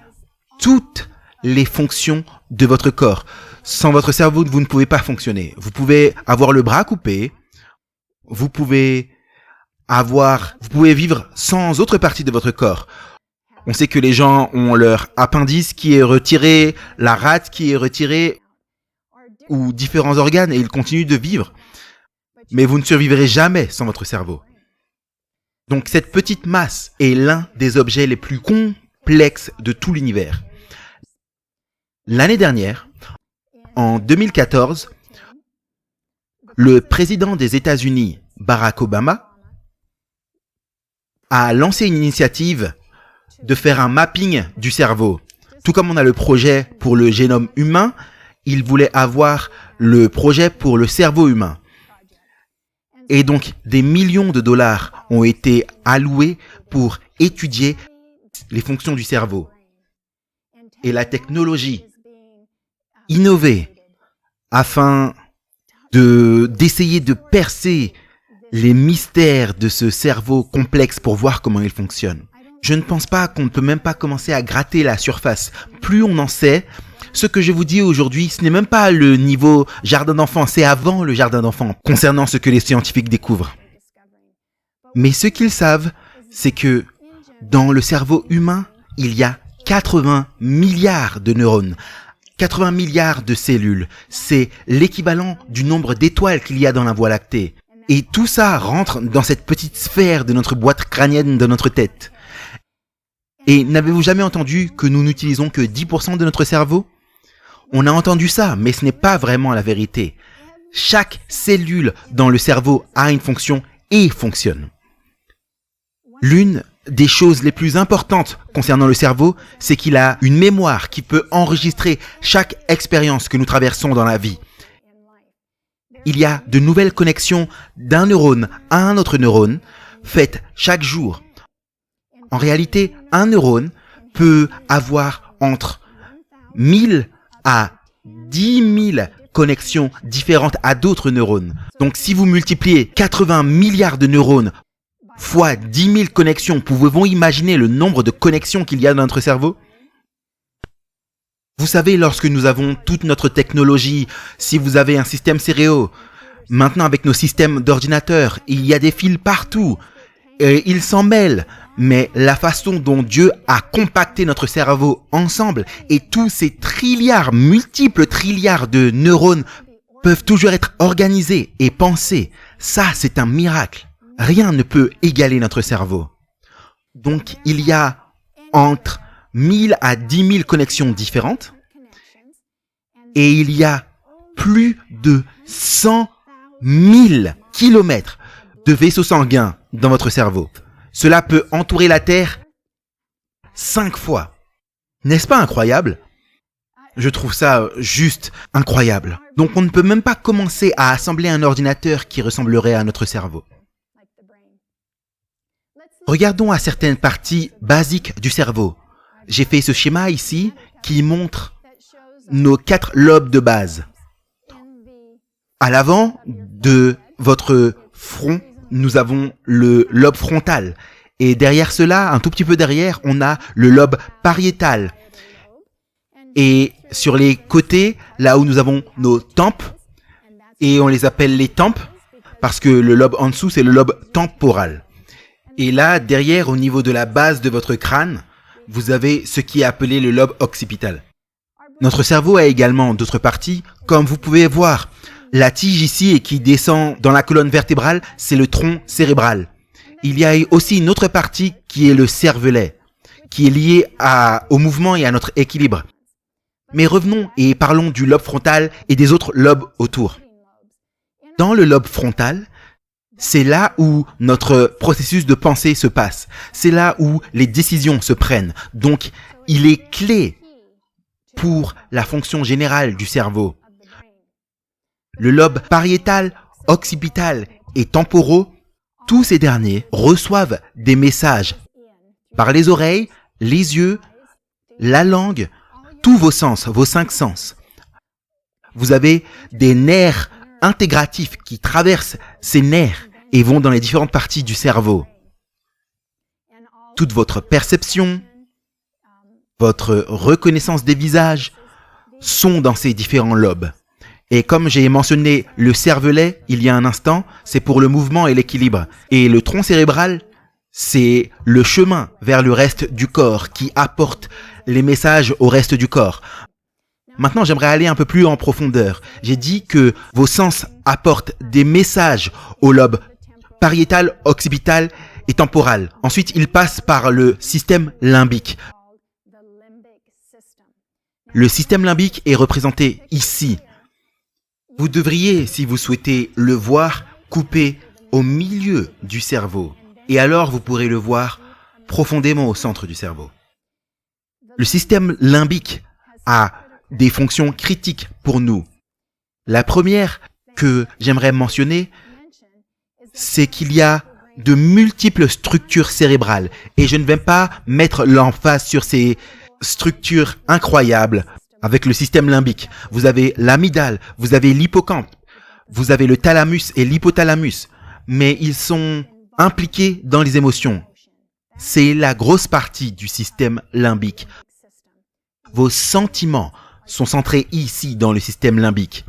toutes les fonctions de votre corps. Sans votre cerveau, vous ne pouvez pas fonctionner. Vous pouvez avoir le bras coupé, vous pouvez vivre sans autre partie de votre corps. On sait que les gens ont leur appendice qui est retiré, la rate qui est retirée, ou différents organes, et ils continuent de vivre. Mais vous ne survivrez jamais sans votre cerveau. Donc cette petite masse est l'un des objets les plus complexes de tout l'univers. L'année dernière, en 2014, le président des États-Unis, Barack Obama, a lancé une initiative de faire un mapping du cerveau. Tout comme on a le projet pour le génome humain, il voulait avoir le projet pour le cerveau humain. Et donc, des millions de dollars ont été alloués pour étudier les fonctions du cerveau. Et la technologie innovée afin d'essayer de percer les mystères de ce cerveau complexe pour voir comment il fonctionne. Je ne pense pas qu'on ne peut même pas commencer à gratter la surface. Plus on en sait, ce que je vous dis aujourd'hui, ce n'est même pas le niveau jardin d'enfants, c'est avant le jardin d'enfants, concernant ce que les scientifiques découvrent. Mais ce qu'ils savent, c'est que dans le cerveau humain, il y a 80 milliards de neurones, 80 milliards de cellules. C'est l'équivalent du nombre d'étoiles qu'il y a dans la Voie lactée. Et tout ça rentre dans cette petite sphère de notre boîte crânienne de notre tête. Et n'avez-vous jamais entendu que nous n'utilisons que 10% de notre cerveau? On a entendu ça, mais ce n'est pas vraiment la vérité. Chaque cellule dans le cerveau a une fonction et fonctionne. L'une des choses les plus importantes concernant le cerveau, c'est qu'il a une mémoire qui peut enregistrer chaque expérience que nous traversons dans la vie. Il y a de nouvelles connexions d'un neurone à un autre neurone faites chaque jour. En réalité, un neurone peut avoir entre 1000 à 10 000 connexions différentes à d'autres neurones. Donc si vous multipliez 80 milliards de neurones fois 10 000 connexions, pouvez-vous imaginer le nombre de connexions qu'il y a dans notre cerveau? Vous savez, lorsque nous avons toute notre technologie, si vous avez un système stéréo, maintenant avec nos systèmes d'ordinateurs, il y a des fils partout, et ils s'en mêlent. Mais la façon dont Dieu a compacté notre cerveau ensemble et tous ces multiples trilliards de neurones peuvent toujours être organisés et pensés, ça c'est un miracle. Rien ne peut égaler notre cerveau. Donc il y a entre 1000 à 10 000 connexions différentes et il y a plus de 100 000 kilomètres de vaisseaux sanguins dans votre cerveau. Cela peut entourer la Terre 5 fois. N'est-ce pas incroyable? Je trouve ça juste incroyable. Donc on ne peut même pas commencer à assembler un ordinateur qui ressemblerait à notre cerveau. Regardons à certaines parties basiques du cerveau. J'ai fait ce schéma ici qui montre nos 4 lobes de base. À l'avant de votre front, nous avons le lobe frontal. Et derrière cela, un tout petit peu derrière, on a le lobe pariétal. Et sur les côtés, là où nous avons nos tempes, et on les appelle les tempes, parce que le lobe en dessous, c'est le lobe temporal. Et là, derrière, au niveau de la base de votre crâne, vous avez ce qui est appelé le lobe occipital. Notre cerveau a également d'autres parties, comme vous pouvez voir. La tige ici et qui descend dans la colonne vertébrale, c'est le tronc cérébral. Il y a aussi une autre partie qui est le cervelet, qui est lié au mouvement et à notre équilibre. Mais revenons et parlons du lobe frontal et des autres lobes autour. Dans le lobe frontal, c'est là où notre processus de pensée se passe. C'est là où les décisions se prennent. Donc, il est clé pour la fonction générale du cerveau. Le lobe pariétal, occipital et temporaux, tous ces derniers reçoivent des messages par les oreilles, les yeux, la langue, tous vos sens, vos 5 sens. Vous avez des nerfs intégratifs qui traversent ces nerfs et vont dans les différentes parties du cerveau. Toute votre perception, votre reconnaissance des visages sont dans ces différents lobes. Et comme j'ai mentionné le cervelet il y a un instant, c'est pour le mouvement et l'équilibre. Et le tronc cérébral, c'est le chemin vers le reste du corps qui apporte les messages au reste du corps. Maintenant, j'aimerais aller un peu plus en profondeur. J'ai dit que vos sens apportent des messages au lobe pariétal, occipital et temporal. Ensuite, ils passent par le système limbique. Le système limbique est représenté ici. Vous devriez, si vous souhaitez le voir, couper au milieu du cerveau. Et alors, vous pourrez le voir profondément au centre du cerveau. Le système limbique a des fonctions critiques pour nous. La première que j'aimerais mentionner, c'est qu'il y a de multiples structures cérébrales. Et je ne vais pas mettre l'emphase sur ces structures incroyables avec le système limbique. Vous avez l'amygdale, vous avez l'hippocampe, vous avez le thalamus et l'hypothalamus. Mais ils sont impliqués dans les émotions. C'est la grosse partie du système limbique. Vos sentiments sont centrés ici dans le système limbique.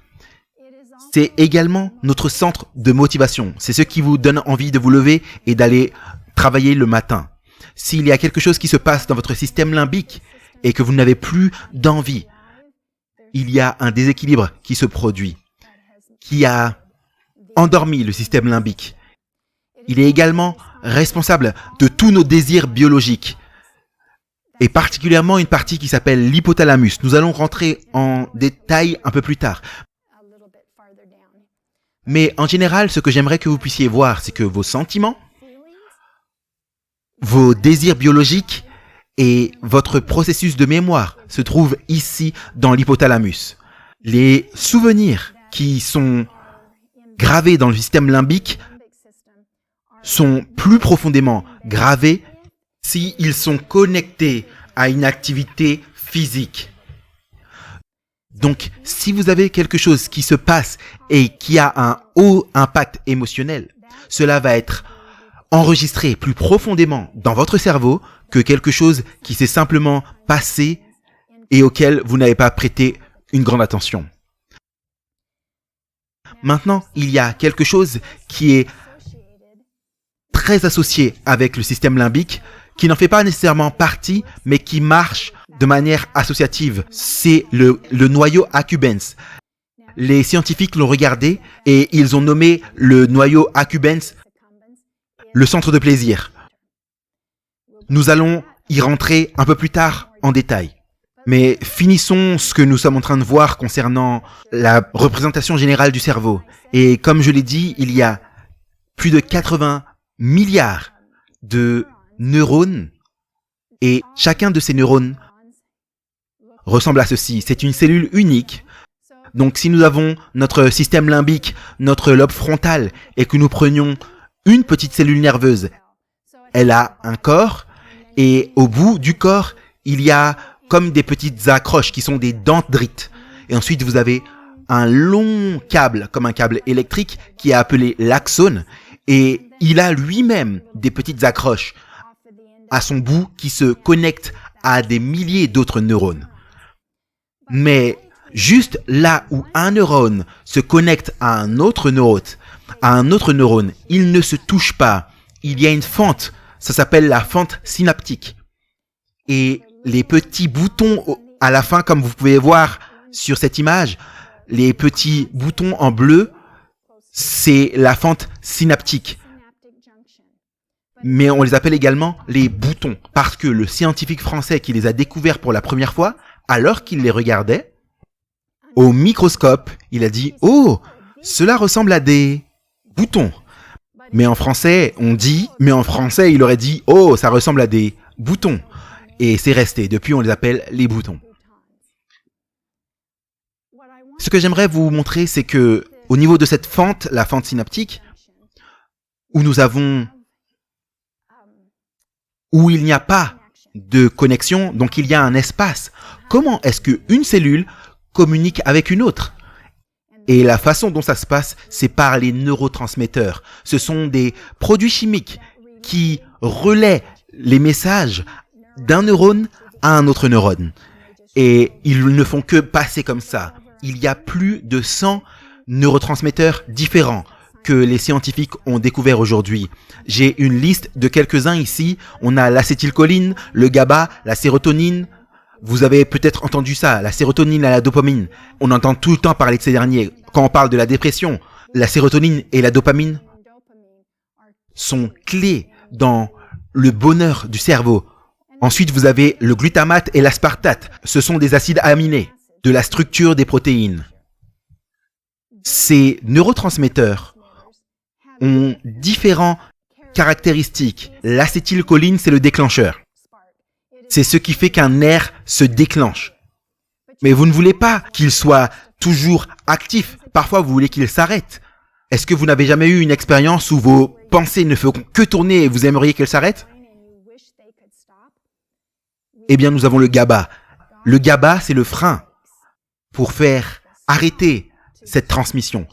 C'est également notre centre de motivation. C'est ce qui vous donne envie de vous lever et d'aller travailler le matin. S'il y a quelque chose qui se passe dans votre système limbique et que vous n'avez plus d'envie, il y a un déséquilibre qui se produit, qui a endormi le système limbique. Il est également responsable de tous nos désirs biologiques, et particulièrement une partie qui s'appelle l'hypothalamus. Nous allons rentrer en détail un peu plus tard. Mais en général, ce que j'aimerais que vous puissiez voir, c'est que vos sentiments, vos désirs biologiques et votre processus de mémoire se trouvent ici dans l'hypothalamus. Les souvenirs qui sont gravés dans le système limbique sont plus profondément gravés s'ils sont connectés à une activité physique. Donc, si vous avez quelque chose qui se passe et qui a un haut impact émotionnel, cela va être enregistré plus profondément dans votre cerveau que quelque chose qui s'est simplement passé et auquel vous n'avez pas prêté une grande attention. Maintenant, il y a quelque chose qui est très associé avec le système limbique, qui n'en fait pas nécessairement partie, mais qui marche de manière associative. C'est le noyau accumbens. Les scientifiques l'ont regardé et ils ont nommé le noyau accumbens le centre de plaisir. Nous allons y rentrer un peu plus tard en détail. Mais finissons ce que nous sommes en train de voir concernant la représentation générale du cerveau. Et comme je l'ai dit, il y a plus de 80 milliards de neurones et chacun de ces neurones ressemble à ceci. C'est une cellule unique. Donc si nous avons notre système limbique, notre lobe frontal et que nous prenions une petite cellule nerveuse, elle a un corps et au bout du corps, il y a comme des petites accroches qui sont des dendrites. Et ensuite, vous avez un long câble, comme un câble électrique, qui est appelé l'axone. Et il a lui-même des petites accroches à son bout qui se connectent à des milliers d'autres neurones. Mais juste là où un neurone se connecte à un autre neurone, ils ne se touchent pas. Il y a une fente, ça s'appelle la fente synaptique. Et les petits boutons à la fin, comme vous pouvez voir sur cette image, les petits boutons en bleu, c'est la fente synaptique. Mais on les appelle également les boutons, parce que le scientifique français qui les a découverts pour la première fois, alors qu'il les regardait, au microscope, il a dit « Oh, cela ressemble à des boutons ». Mais en français, il aurait dit « Oh, ça ressemble à des boutons ». Et c'est resté. Depuis, on les appelle les boutons. Ce que j'aimerais vous montrer, c'est que au niveau de cette fente, la fente synaptique, où il n'y a pas de connexion, donc il y a un espace. Comment est-ce qu'une cellule communique avec une autre? Et la façon dont ça se passe, c'est par les neurotransmetteurs. Ce sont des produits chimiques qui relaient les messages d'un neurone à un autre neurone. Et ils ne font que passer comme ça. Il y a plus de 100 neurotransmetteurs différents que les scientifiques ont découvert aujourd'hui. J'ai une liste de quelques-uns ici. On a l'acétylcholine, le GABA, la sérotonine. Vous avez peut-être entendu ça, la sérotonine et la dopamine. On entend tout le temps parler de ces derniers. Quand on parle de la dépression, la sérotonine et la dopamine sont clés dans le bonheur du cerveau. Ensuite, vous avez le glutamate et l'aspartate. Ce sont des acides aminés de la structure des protéines. Ces neurotransmetteurs ont différentes caractéristiques. L'acétylcholine, c'est le déclencheur. C'est ce qui fait qu'un nerf se déclenche. Mais vous ne voulez pas qu'il soit toujours actif. Parfois, vous voulez qu'il s'arrête. Est-ce que vous n'avez jamais eu une expérience où vos pensées ne font que tourner et vous aimeriez qu'elles s'arrêtent? Eh bien, nous avons le GABA. Le GABA, c'est le frein pour faire arrêter cette transmission.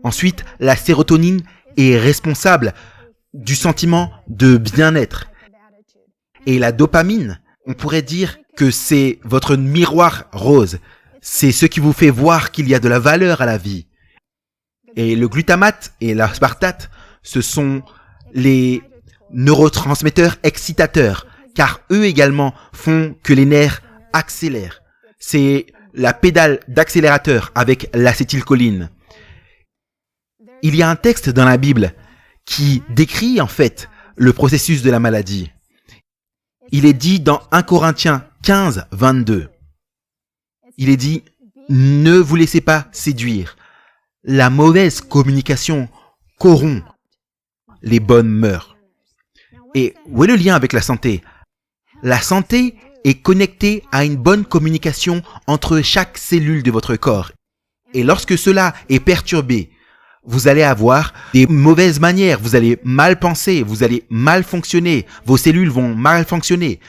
Ensuite, la sérotonine est responsable du sentiment de bien-être. Et la dopamine, on pourrait dire que c'est votre miroir rose. C'est ce qui vous fait voir qu'il y a de la valeur à la vie. Et le glutamate et l'aspartate, ce sont les neurotransmetteurs excitateurs, car eux également font que les nerfs accélèrent. C'est la pédale d'accélérateur avec l'acétylcholine. Il y a un texte dans la Bible qui décrit en fait le processus de la maladie. Il est dit dans 1 Corinthiens 15, 22. Il est dit « Ne vous laissez pas séduire. La mauvaise communication corrompt les bonnes mœurs. » Et où est le lien avec la santé? La santé est connectée à une bonne communication entre chaque cellule de votre corps. Et lorsque cela est perturbé, vous allez avoir des mauvaises manières, vous allez mal penser, vous allez mal fonctionner, vos cellules vont mal fonctionner.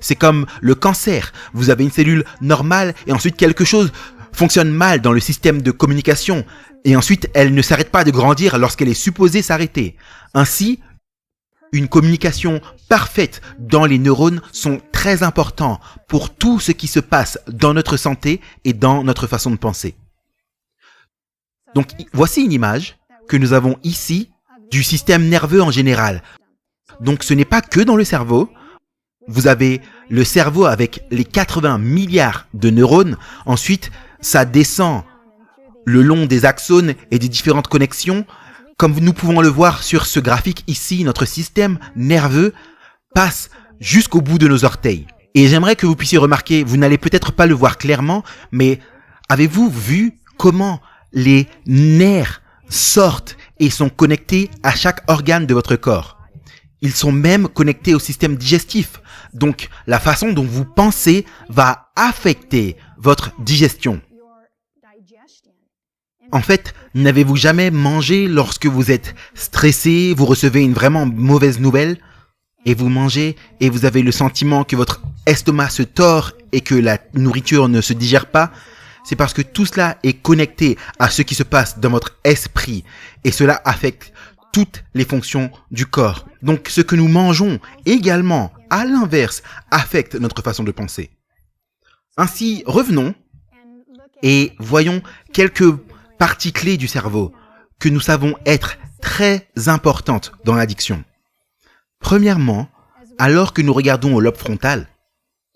C'est comme le cancer, vous avez une cellule normale et ensuite quelque chose fonctionne mal dans le système de communication et ensuite elle ne s'arrête pas de grandir lorsqu'elle est supposée s'arrêter. Ainsi, une communication parfaite dans les neurones sont très importants pour tout ce qui se passe dans notre santé et dans notre façon de penser. Donc, voici une image que nous avons ici du système nerveux en général. Donc, ce n'est pas que dans le cerveau. Vous avez le cerveau avec les 80 milliards de neurones. Ensuite, ça descend le long des axones et des différentes connexions. Comme nous pouvons le voir sur ce graphique ici, notre système nerveux passe jusqu'au bout de nos orteils. Et j'aimerais que vous puissiez remarquer, vous n'allez peut-être pas le voir clairement, mais avez-vous vu comment les nerfs sortent et sont connectés à chaque organe de votre corps? Ils sont même connectés au système digestif. Donc, la façon dont vous pensez va affecter votre digestion. En fait, n'avez-vous jamais mangé lorsque vous êtes stressé, vous recevez une vraiment mauvaise nouvelle et vous mangez et vous avez le sentiment que votre estomac se tord et que la nourriture ne se digère pas? C'est parce que tout cela est connecté à ce qui se passe dans votre esprit et cela affecte toutes les fonctions du corps. Donc ce que nous mangeons également, à l'inverse, affecte notre façon de penser. Ainsi, revenons et voyons quelques parties clés du cerveau que nous savons être très importantes dans l'addiction. Premièrement, alors que nous regardons au lobe frontal,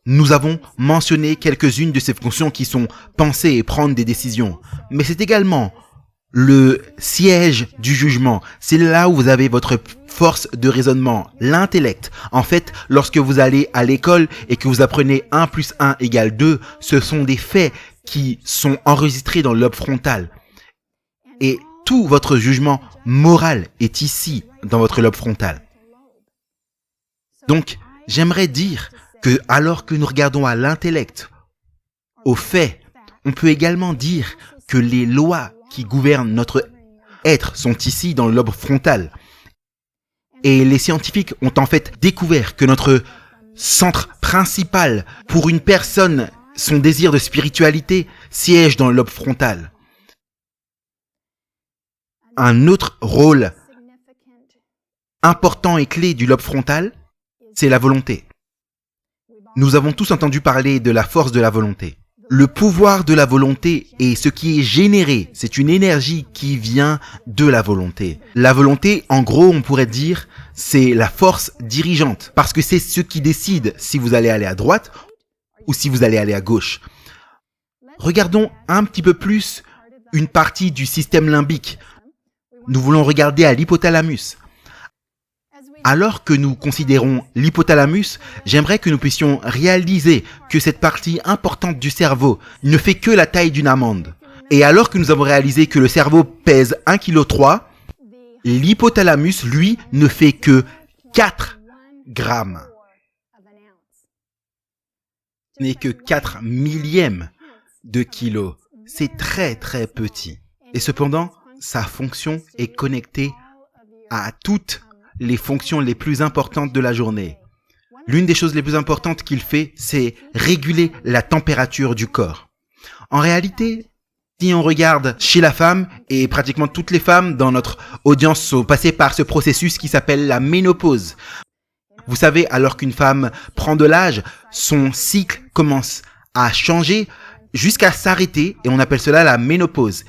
nous avons mentionné quelques-unes de ces fonctions qui sont penser et prendre des décisions. Mais c'est également le siège du jugement. C'est là où vous avez votre force de raisonnement, l'intellect. En fait, lorsque vous allez à l'école et que vous apprenez 1 plus 1 égale 2, ce sont des faits qui sont enregistrés dans le lobe frontal. Et tout votre jugement moral est ici, dans votre lobe frontal. Donc, j'aimerais dire que alors que nous regardons à l'intellect, aux faits, on peut également dire que les lois qui gouvernent notre être sont ici dans le lobe frontal. Et les scientifiques ont en fait découvert que notre centre principal pour une personne, son désir de spiritualité, siège dans le lobe frontal. Un autre rôle important et clé du lobe frontal, c'est la volonté. Nous avons tous entendu parler de la force de la volonté. Le pouvoir de la volonté est ce qui est généré. C'est une énergie qui vient de la volonté. La volonté, en gros, on pourrait dire, c'est la force dirigeante. Parce que c'est ce qui décide si vous allez aller à droite ou si vous allez aller à gauche. Regardons un petit peu plus une partie du système limbique. Nous voulons regarder à l'hypothalamus. Alors que nous considérons l'hypothalamus, j'aimerais que nous puissions réaliser que cette partie importante du cerveau ne fait que la taille d'une amande. Et alors que nous avons réalisé que le cerveau pèse 1,3 kg, l'hypothalamus, lui, ne fait que 4 grammes. Ce n'est que 4 millièmes de kilo. C'est très très petit. Et cependant, sa fonction est connectée à toutes les fonctions les plus importantes de la journée. L'une des choses les plus importantes qu'il fait, c'est réguler la température du corps. En réalité, si on regarde chez la femme, et pratiquement toutes les femmes dans notre audience sont passées par ce processus qui s'appelle la ménopause. Vous savez, alors qu'une femme prend de l'âge, son cycle commence à changer jusqu'à s'arrêter, et on appelle cela la ménopause.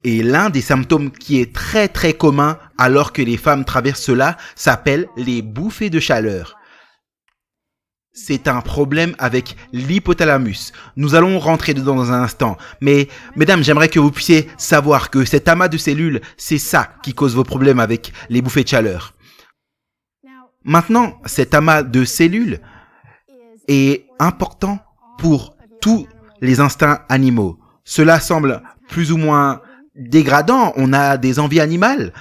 Et l'un des symptômes qui est très très commun alors que les femmes traversent cela s'appelle les bouffées de chaleur. C'est un problème avec l'hypothalamus. Nous allons rentrer dedans dans un instant. Mais, mesdames, j'aimerais que vous puissiez savoir que cet amas de cellules, c'est ça qui cause vos problèmes avec les bouffées de chaleur. Maintenant, cet amas de cellules est important pour tous les instincts animaux. Cela semble plus ou moins dégradant, on a des envies animales,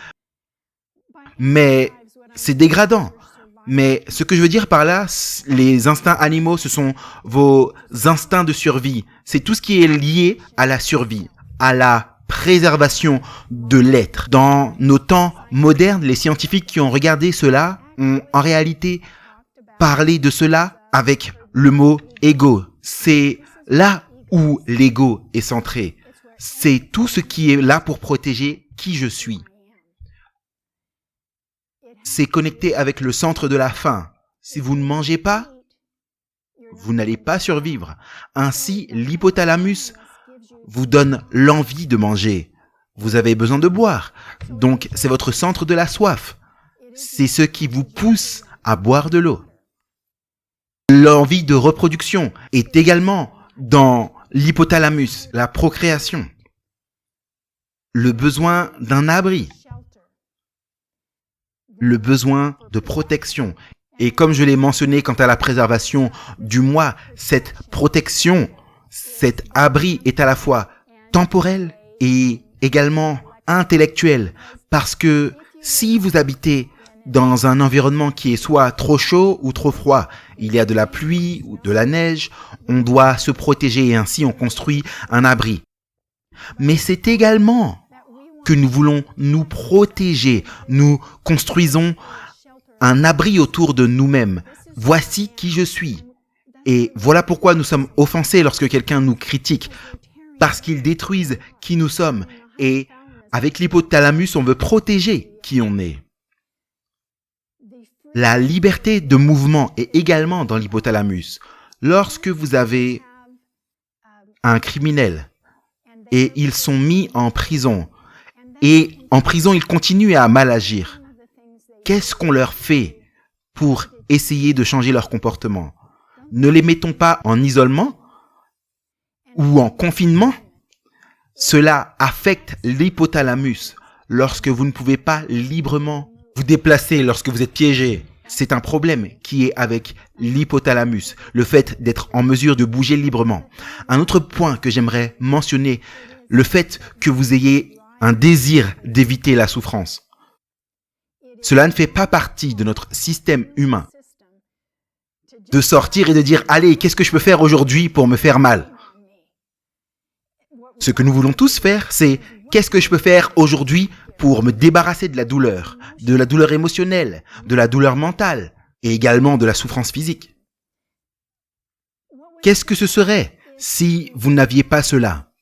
mais c'est dégradant. Mais ce que je veux dire par là, les instincts animaux, ce sont vos instincts de survie. C'est tout ce qui est lié à la survie, à la préservation de l'être. Dans nos temps modernes, les scientifiques qui ont regardé cela ont en réalité parlé de cela avec le mot ego. C'est là où l'ego est centré. C'est tout ce qui est là pour protéger qui je suis. C'est connecté avec le centre de la faim. Si vous ne mangez pas, vous n'allez pas survivre. Ainsi, l'hypothalamus vous donne l'envie de manger. Vous avez besoin de boire. Donc, c'est votre centre de la soif. C'est ce qui vous pousse à boire de l'eau. L'envie de reproduction est également dans l'hypothalamus, la procréation. Le besoin d'un abri. Le besoin de protection. Et comme je l'ai mentionné quant à la préservation du moi, cette protection, cet abri est à la fois temporel et également intellectuel. Parce que si vous habitez dans un environnement qui est soit trop chaud ou trop froid, il y a de la pluie ou de la neige, on doit se protéger et ainsi on construit un abri. Mais c'est également que nous voulons nous protéger. Nous construisons un abri autour de nous-mêmes. Voici qui je suis. Et voilà pourquoi nous sommes offensés lorsque quelqu'un nous critique. Parce qu'ils détruisent qui nous sommes. Et avec l'hypothalamus, on veut protéger qui on est. La liberté de mouvement est également dans l'hypothalamus. Lorsque vous avez un criminel et ils sont mis en prison. Et en prison, ils continuent à mal agir. Qu'est-ce qu'on leur fait pour essayer de changer leur comportement? Ne les mettons pas en isolement ou en confinement. Cela affecte l'hypothalamus lorsque vous ne pouvez pas librement vous déplacer, lorsque vous êtes piégé. C'est un problème qui est avec l'hypothalamus, le fait d'être en mesure de bouger librement. Un autre point que j'aimerais mentionner, le fait que vous ayez un désir d'éviter la souffrance. Cela ne fait pas partie de notre système humain. De sortir et de dire « Allez, qu'est-ce que je peux faire aujourd'hui pour me faire mal ?» Ce que nous voulons tous faire, c'est « Qu'est-ce que je peux faire aujourd'hui pour me débarrasser de la douleur émotionnelle, de la douleur mentale et également de la souffrance physique ?» Qu'est-ce que ce serait si vous n'aviez pas cela?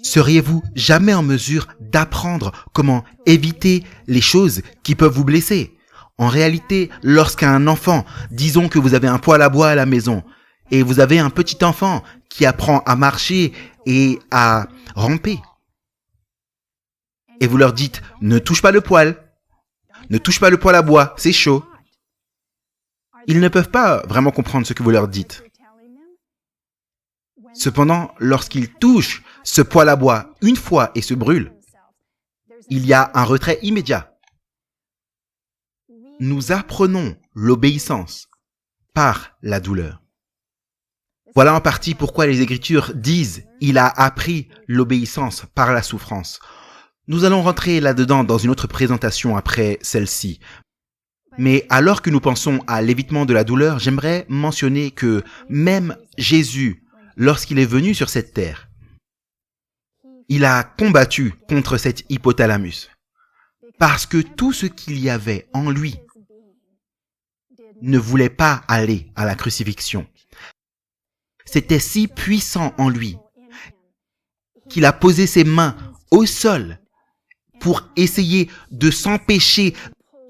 Seriez-vous jamais en mesure d'apprendre comment éviter les choses qui peuvent vous blesser? En réalité, lorsqu'un enfant, disons que vous avez un poêle à bois à la maison, et vous avez un petit enfant qui apprend à marcher et à ramper, et vous leur dites « Ne touche pas le poêle, ne touche pas le poêle à bois, c'est chaud », ils ne peuvent pas vraiment comprendre ce que vous leur dites. Cependant, lorsqu'ils touchent ce poêle à bois une fois et se brûlent, il y a un retrait immédiat. Nous apprenons l'obéissance par la douleur. Voilà en partie pourquoi les Écritures disent « Il a appris l'obéissance par la souffrance ». Nous allons rentrer là-dedans dans une autre présentation après celle-ci. Mais alors que nous pensons à l'évitement de la douleur, j'aimerais mentionner que même Jésus, lorsqu'il est venu sur cette terre, il a combattu contre cet hypothalamus. Parce que tout ce qu'il y avait en lui ne voulait pas aller à la crucifixion. C'était si puissant en lui qu'il a posé ses mains au sol pour essayer de s'empêcher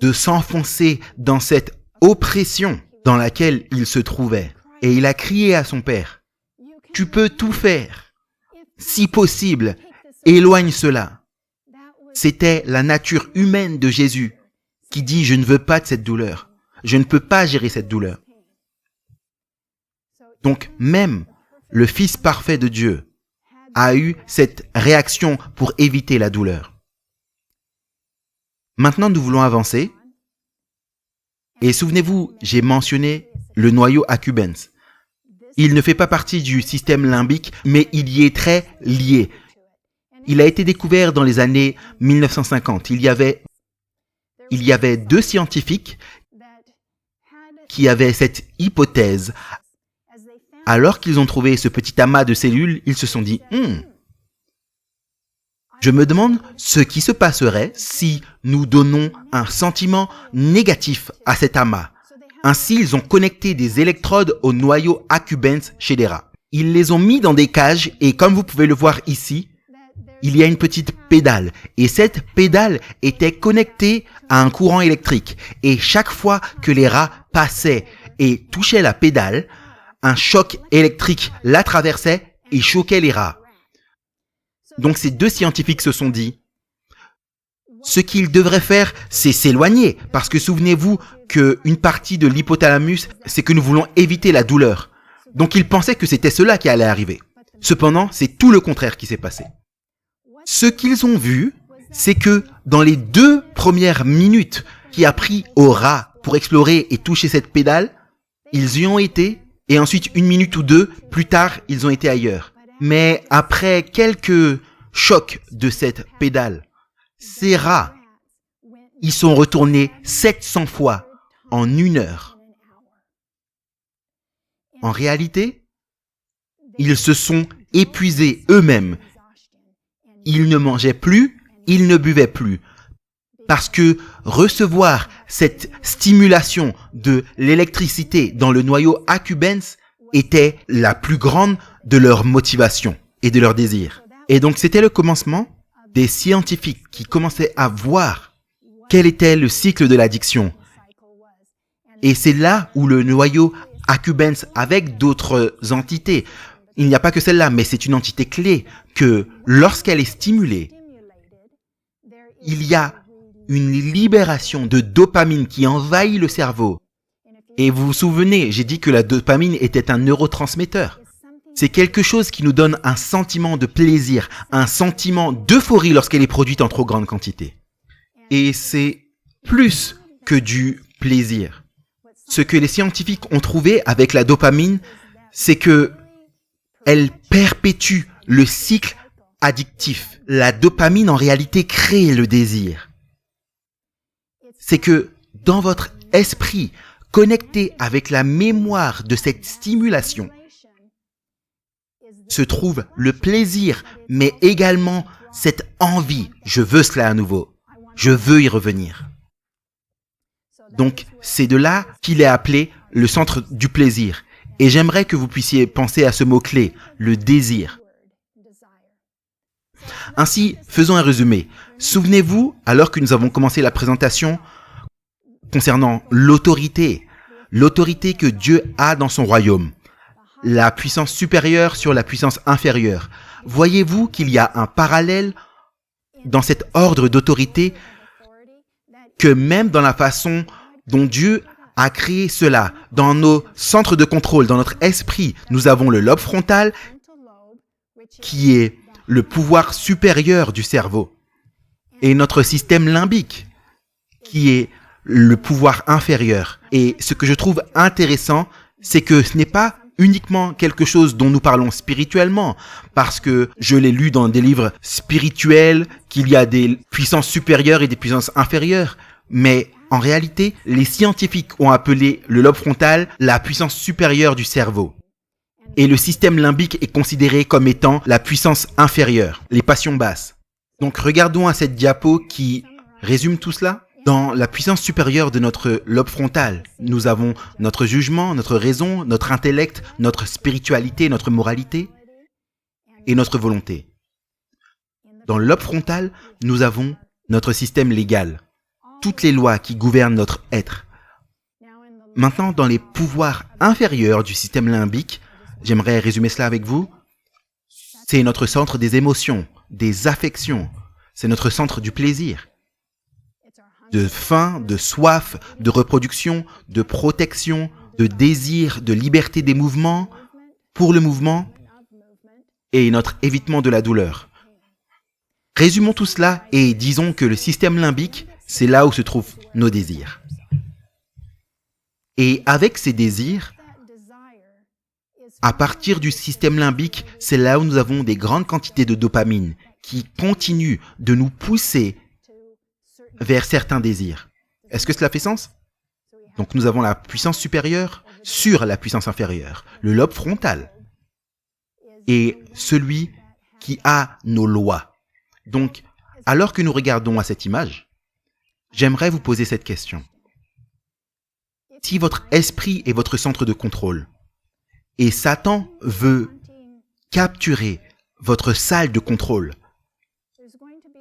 de s'enfoncer dans cette oppression dans laquelle il se trouvait. Et il a crié à son Père, « Tu peux tout faire. Si possible, éloigne cela. » C'était la nature humaine de Jésus qui dit « Je ne veux pas de cette douleur. Je ne peux pas gérer cette douleur. » Donc même le Fils parfait de Dieu a eu cette réaction pour éviter la douleur. Maintenant, nous voulons avancer. Et souvenez-vous, j'ai mentionné le noyau accumbens. Il ne fait pas partie du système limbique, mais il y est très lié. Il a été découvert dans les années 1950. Il y avait 2 scientifiques qui avaient cette hypothèse. Alors qu'ils ont trouvé ce petit amas de cellules, ils se sont dit « Je me demande ce qui se passerait si nous donnons un sentiment négatif à cet amas. » Ainsi, ils ont connecté des électrodes au noyau accumbens chez les rats. Ils les ont mis dans des cages et comme vous pouvez le voir ici, il y a une petite pédale. Et cette pédale était connectée à un courant électrique. Et chaque fois que les rats passaient et touchaient la pédale, un choc électrique la traversait et choquait les rats. Donc ces 2 scientifiques se sont dit, ce qu'ils devraient faire, c'est s'éloigner. Parce que souvenez-vous qu'une partie de l'hypothalamus, c'est que nous voulons éviter la douleur. Donc ils pensaient que c'était cela qui allait arriver. Cependant, c'est tout le contraire qui s'est passé. Ce qu'ils ont vu, c'est que dans les 2 premières minutes qui a pris aux rats pour explorer et toucher cette pédale, ils y ont été. Et ensuite, 1 minute ou 2 plus tard, ils ont été ailleurs. Mais après quelques chocs de cette pédale, ces rats, ils sont retournés 700 fois en 1 heure. En réalité, ils se sont épuisés eux-mêmes. Ils ne mangeaient plus, ils ne buvaient plus. Parce que recevoir cette stimulation de l'électricité dans le noyau accumbens était la plus grande de leur motivation et de leur désir. Et donc c'était le commencement des scientifiques qui commençaient à voir quel était le cycle de l'addiction. Et c'est là où le noyau accumbens avec d'autres entités, Il n'y a pas que celle-là, mais c'est une entité clé que lorsqu'elle est stimulée, il y a une libération de dopamine qui envahit le cerveau. Et vous vous souvenez, j'ai dit que la dopamine était un neurotransmetteur. C'est quelque chose qui nous donne un sentiment de plaisir, un sentiment d'euphorie lorsqu'elle est produite en trop grande quantité. Et c'est plus que du plaisir. Ce que les scientifiques ont trouvé avec la dopamine, c'est que elle perpétue le cycle addictif. La dopamine, en réalité, crée le désir. C'est que dans votre esprit, connecté avec la mémoire de cette stimulation, se trouve le plaisir, mais également cette envie. Je veux cela à nouveau. Je veux y revenir. Donc, c'est de là qu'il est appelé le centre du plaisir. Et j'aimerais que vous puissiez penser à ce mot-clé, le désir. Ainsi, faisons un résumé. Souvenez-vous, alors que nous avons commencé la présentation concernant l'autorité que Dieu a dans son royaume, la puissance supérieure sur la puissance inférieure. Voyez-vous qu'il y a un parallèle dans cet ordre d'autorité que même dans la façon dont Dieu a créé cela, dans nos centres de contrôle, dans notre esprit, nous avons le lobe frontal qui est le pouvoir supérieur du cerveau et notre système limbique qui est le pouvoir inférieur. Et ce que je trouve intéressant, c'est que ce n'est pas uniquement quelque chose dont nous parlons spirituellement, parce que je l'ai lu dans des livres spirituels qu'il y a des puissances supérieures et des puissances inférieures, mais en réalité, les scientifiques ont appelé le lobe frontal la puissance supérieure du cerveau. Et le système limbique est considéré comme étant la puissance inférieure, les passions basses. Donc regardons à cette diapo qui résume tout cela. Dans la puissance supérieure de notre lobe frontal, nous avons notre jugement, notre raison, notre intellect, notre spiritualité, notre moralité et notre volonté. Dans le lobe frontal, nous avons notre système légal, toutes les lois qui gouvernent notre être. Maintenant, dans les pouvoirs inférieurs du système limbique, j'aimerais résumer cela avec vous. C'est notre centre des émotions, des affections. C'est notre centre du plaisir, de faim, de soif, de reproduction, de protection, de désir, de liberté des mouvements, pour le mouvement, et notre évitement de la douleur. Résumons tout cela et disons que le système limbique, c'est là où se trouvent nos désirs. Et avec ces désirs, à partir du système limbique, c'est là où nous avons des grandes quantités de dopamine qui continuent de nous pousser vers certains désirs. Est-ce que cela fait sens? Donc nous avons la puissance supérieure sur la puissance inférieure. Le lobe frontal est celui qui a nos lois. Donc, alors que nous regardons à cette image, j'aimerais vous poser cette question. Si votre esprit est votre centre de contrôle et Satan veut capturer votre salle de contrôle,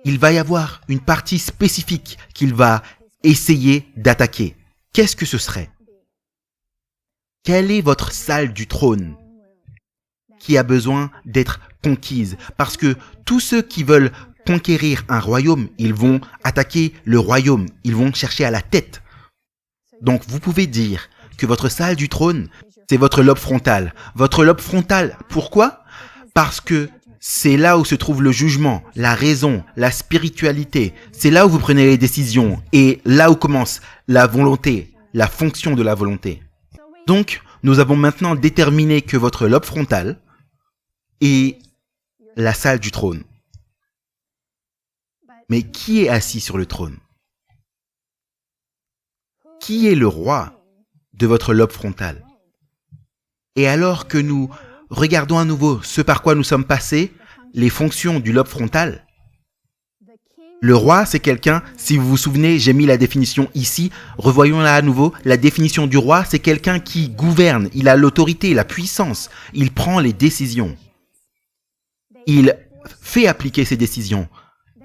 il va y avoir une partie spécifique qu'il va essayer d'attaquer. Qu'est-ce que ce serait? Quelle est votre salle du trône qui a besoin d'être conquise? Parce que tous ceux qui veulent conquérir un royaume, ils vont attaquer le royaume, ils vont chercher à la tête. Donc vous pouvez dire que votre salle du trône, c'est votre lobe frontal. Votre lobe frontal, pourquoi? Parce que c'est là où se trouve le jugement, la raison, la spiritualité. C'est là où vous prenez les décisions et là où commence la volonté, la fonction de la volonté. Donc, nous avons maintenant déterminé que votre lobe frontal est la salle du trône. Mais qui est assis sur le trône? Qui est le roi de votre lobe frontal? Et alors que nous regardons à nouveau ce par quoi nous sommes passés, les fonctions du lobe frontal, le roi, c'est quelqu'un, si vous vous souvenez, j'ai mis la définition ici, revoyons-la à nouveau, la définition du roi, c'est quelqu'un qui gouverne, il a l'autorité, la puissance, il prend les décisions, il fait appliquer ses décisions,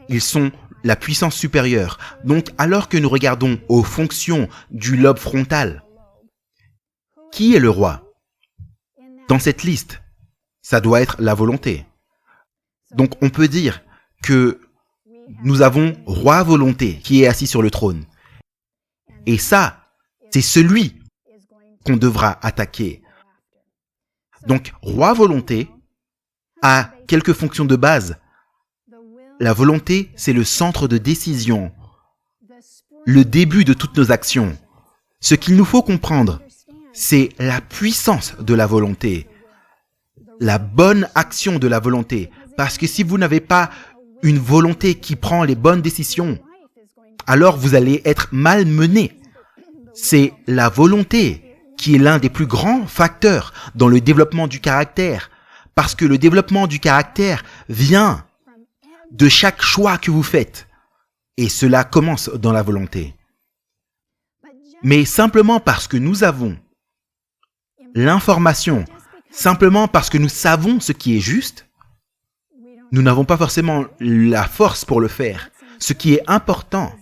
ils sont la puissance supérieure. Donc, alors que nous regardons aux fonctions du lobe frontal, qui est le roi? Dans cette liste, ça doit être la volonté. Donc on peut dire que nous avons roi volonté qui est assis sur le trône. Et ça, c'est celui qu'on devra attaquer. Donc roi volonté a quelques fonctions de base. La volonté, c'est le centre de décision, le début de toutes nos actions. Ce qu'il nous faut comprendre, c'est la puissance de la volonté, la bonne action de la volonté. Parce que si vous n'avez pas une volonté qui prend les bonnes décisions, alors vous allez être malmené. C'est la volonté qui est l'un des plus grands facteurs dans le développement du caractère. Parce que le développement du caractère vient de chaque choix que vous faites. Et cela commence dans la volonté. Mais simplement parce que nous avons l'information, simplement parce que nous savons ce qui est juste, nous n'avons pas forcément la force pour le faire. Ce qui est important,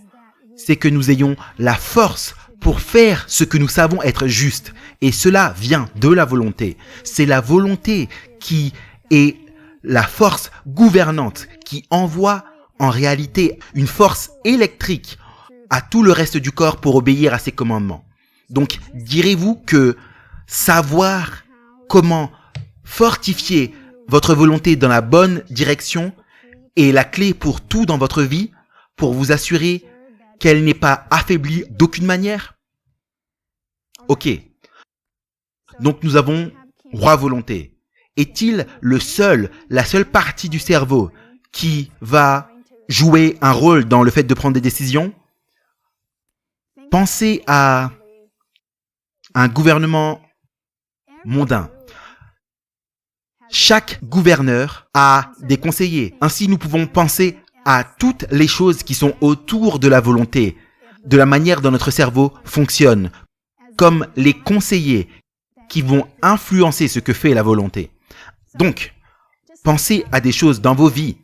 c'est que nous ayons la force pour faire ce que nous savons être juste. Et cela vient de la volonté. C'est la volonté qui est la force gouvernante, qui envoie en réalité une force électrique à tout le reste du corps pour obéir à ses commandements. Donc, direz-vous que savoir comment fortifier votre volonté dans la bonne direction est la clé pour tout dans votre vie, pour vous assurer qu'elle n'est pas affaiblie d'aucune manière? Ok. Donc nous avons roi volonté. Est-il la seule partie du cerveau qui va jouer un rôle dans le fait de prendre des décisions? Pensez à un gouvernement mondain. Chaque gouverneur a des conseillers. Ainsi, nous pouvons penser à toutes les choses qui sont autour de la volonté, de la manière dont notre cerveau fonctionne, comme les conseillers qui vont influencer ce que fait la volonté. Donc, pensez à des choses dans vos vies.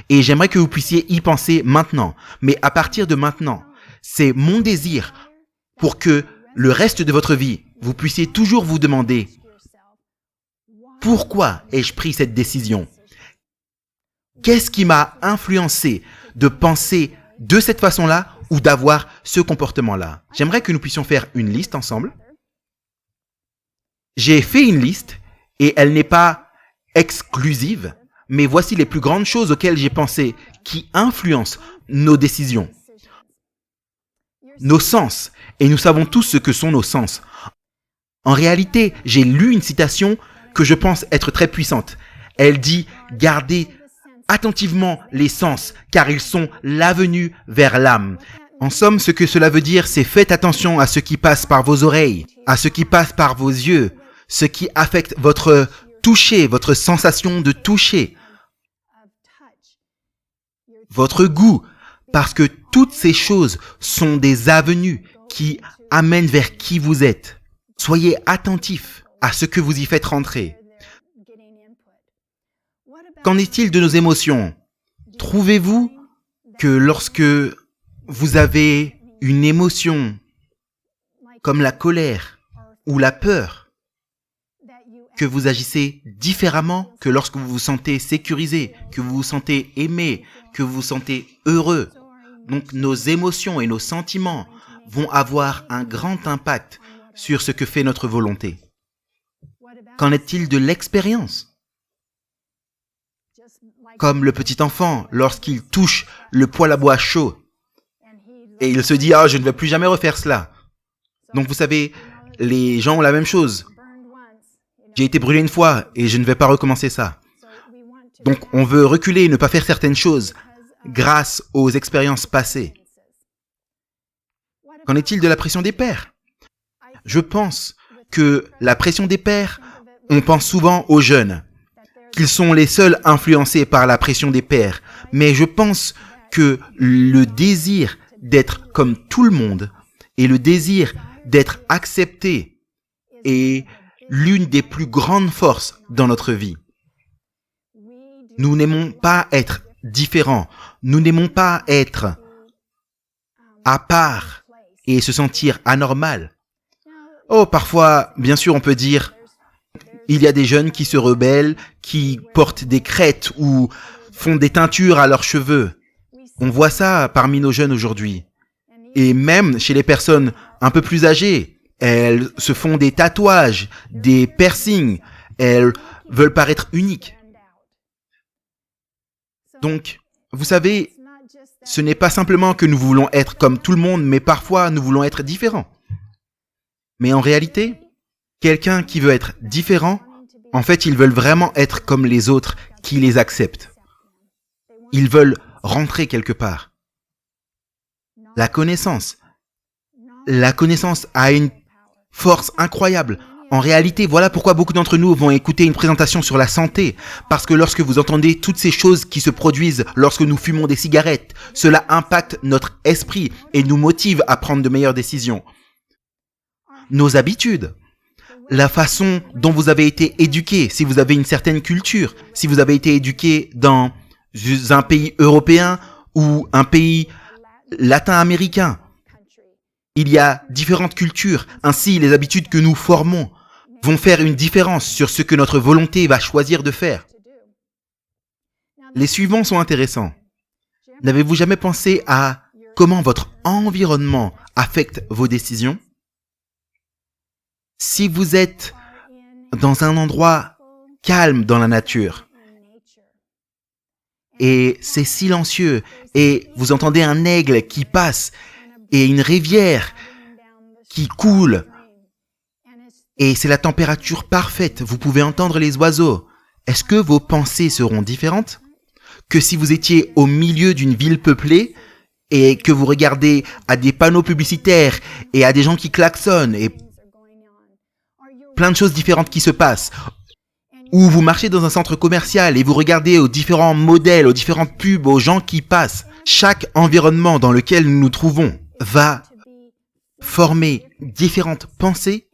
Et j'aimerais que vous puissiez y penser maintenant. Mais à partir de maintenant, c'est mon désir pour que le reste de votre vie, vous puissiez toujours vous demander pourquoi ai-je pris cette décision? Qu'est-ce qui m'a influencé de penser de cette façon-là ou d'avoir ce comportement-là? J'aimerais que nous puissions faire une liste ensemble. J'ai fait une liste et elle n'est pas exclusive, mais voici les plus grandes choses auxquelles j'ai pensé qui influencent nos décisions. Nos sens. Et nous savons tous ce que sont nos sens. En réalité, j'ai lu une citation que je pense être très puissante. Elle dit « Gardez attentivement les sens, car ils sont l'avenue vers l'âme. » En somme, ce que cela veut dire, c'est faites attention à ce qui passe par vos oreilles, à ce qui passe par vos yeux, ce qui affecte votre toucher, votre sensation de toucher, votre goût, parce que toutes ces choses sont des avenues qui amènent vers qui vous êtes. Soyez attentifs à ce que vous y faites rentrer. Qu'en est-il de nos émotions? Trouvez-vous que lorsque vous avez une émotion comme la colère ou la peur, que vous agissez différemment que lorsque vous vous sentez sécurisé, que vous vous sentez aimé, que vous vous sentez heureux? Donc nos émotions et nos sentiments vont avoir un grand impact sur ce que fait notre volonté. Qu'en est-il de l'expérience? Comme le petit enfant, lorsqu'il touche le poêle à bois chaud, et il se dit « Ah, je ne vais plus jamais refaire cela ». Donc vous savez, les gens ont la même chose. J'ai été brûlé une fois et je ne vais pas recommencer ça. Donc on veut reculer et ne pas faire certaines choses grâce aux expériences passées. Qu'en est-il de la pression des pairs? Je pense que la pression des pairs, on pense souvent aux jeunes, qu'ils sont les seuls influencés par la pression des pairs. Mais je pense que le désir d'être comme tout le monde et le désir d'être accepté est l'une des plus grandes forces dans notre vie. Nous n'aimons pas être différents. Nous n'aimons pas être à part et se sentir anormal. Oh, parfois, bien sûr, on peut dire Il y a des jeunes qui se rebellent, qui portent des crêtes ou font des teintures à leurs cheveux. On voit ça parmi nos jeunes aujourd'hui. Et même chez les personnes un peu plus âgées, elles se font des tatouages, des piercings. Elles veulent paraître uniques. Donc, vous savez, ce n'est pas simplement que nous voulons être comme tout le monde, mais parfois nous voulons être différents. Mais en réalité, quelqu'un qui veut être différent, en fait, ils veulent vraiment être comme les autres qui les acceptent. Ils veulent rentrer quelque part. La connaissance a une force incroyable. En réalité, voilà pourquoi beaucoup d'entre nous vont écouter une présentation sur la santé. Parce que lorsque vous entendez toutes ces choses qui se produisent lorsque nous fumons des cigarettes, cela impacte notre esprit et nous motive à prendre de meilleures décisions. Nos habitudes, la façon dont vous avez été éduqué, si vous avez une certaine culture, si vous avez été éduqué dans un pays européen ou un pays latin-américain. Il y a différentes cultures, ainsi les habitudes que nous formons vont faire une différence sur ce que notre volonté va choisir de faire. Les suivants sont intéressants. N'avez-vous jamais pensé à comment votre environnement affecte vos décisions? Si vous êtes dans un endroit calme dans la nature, et c'est silencieux, et vous entendez un aigle qui passe, et une rivière qui coule, et c'est la température parfaite, vous pouvez entendre les oiseaux, est-ce que vos pensées seront différentes que si vous étiez au milieu d'une ville peuplée et que vous regardez à des panneaux publicitaires et à des gens qui klaxonnent et plein de choses différentes qui se passent, ou vous marchez dans un centre commercial et vous regardez aux différents modèles, aux différentes pubs, aux gens qui passent. Chaque environnement dans lequel nous nous trouvons va former différentes pensées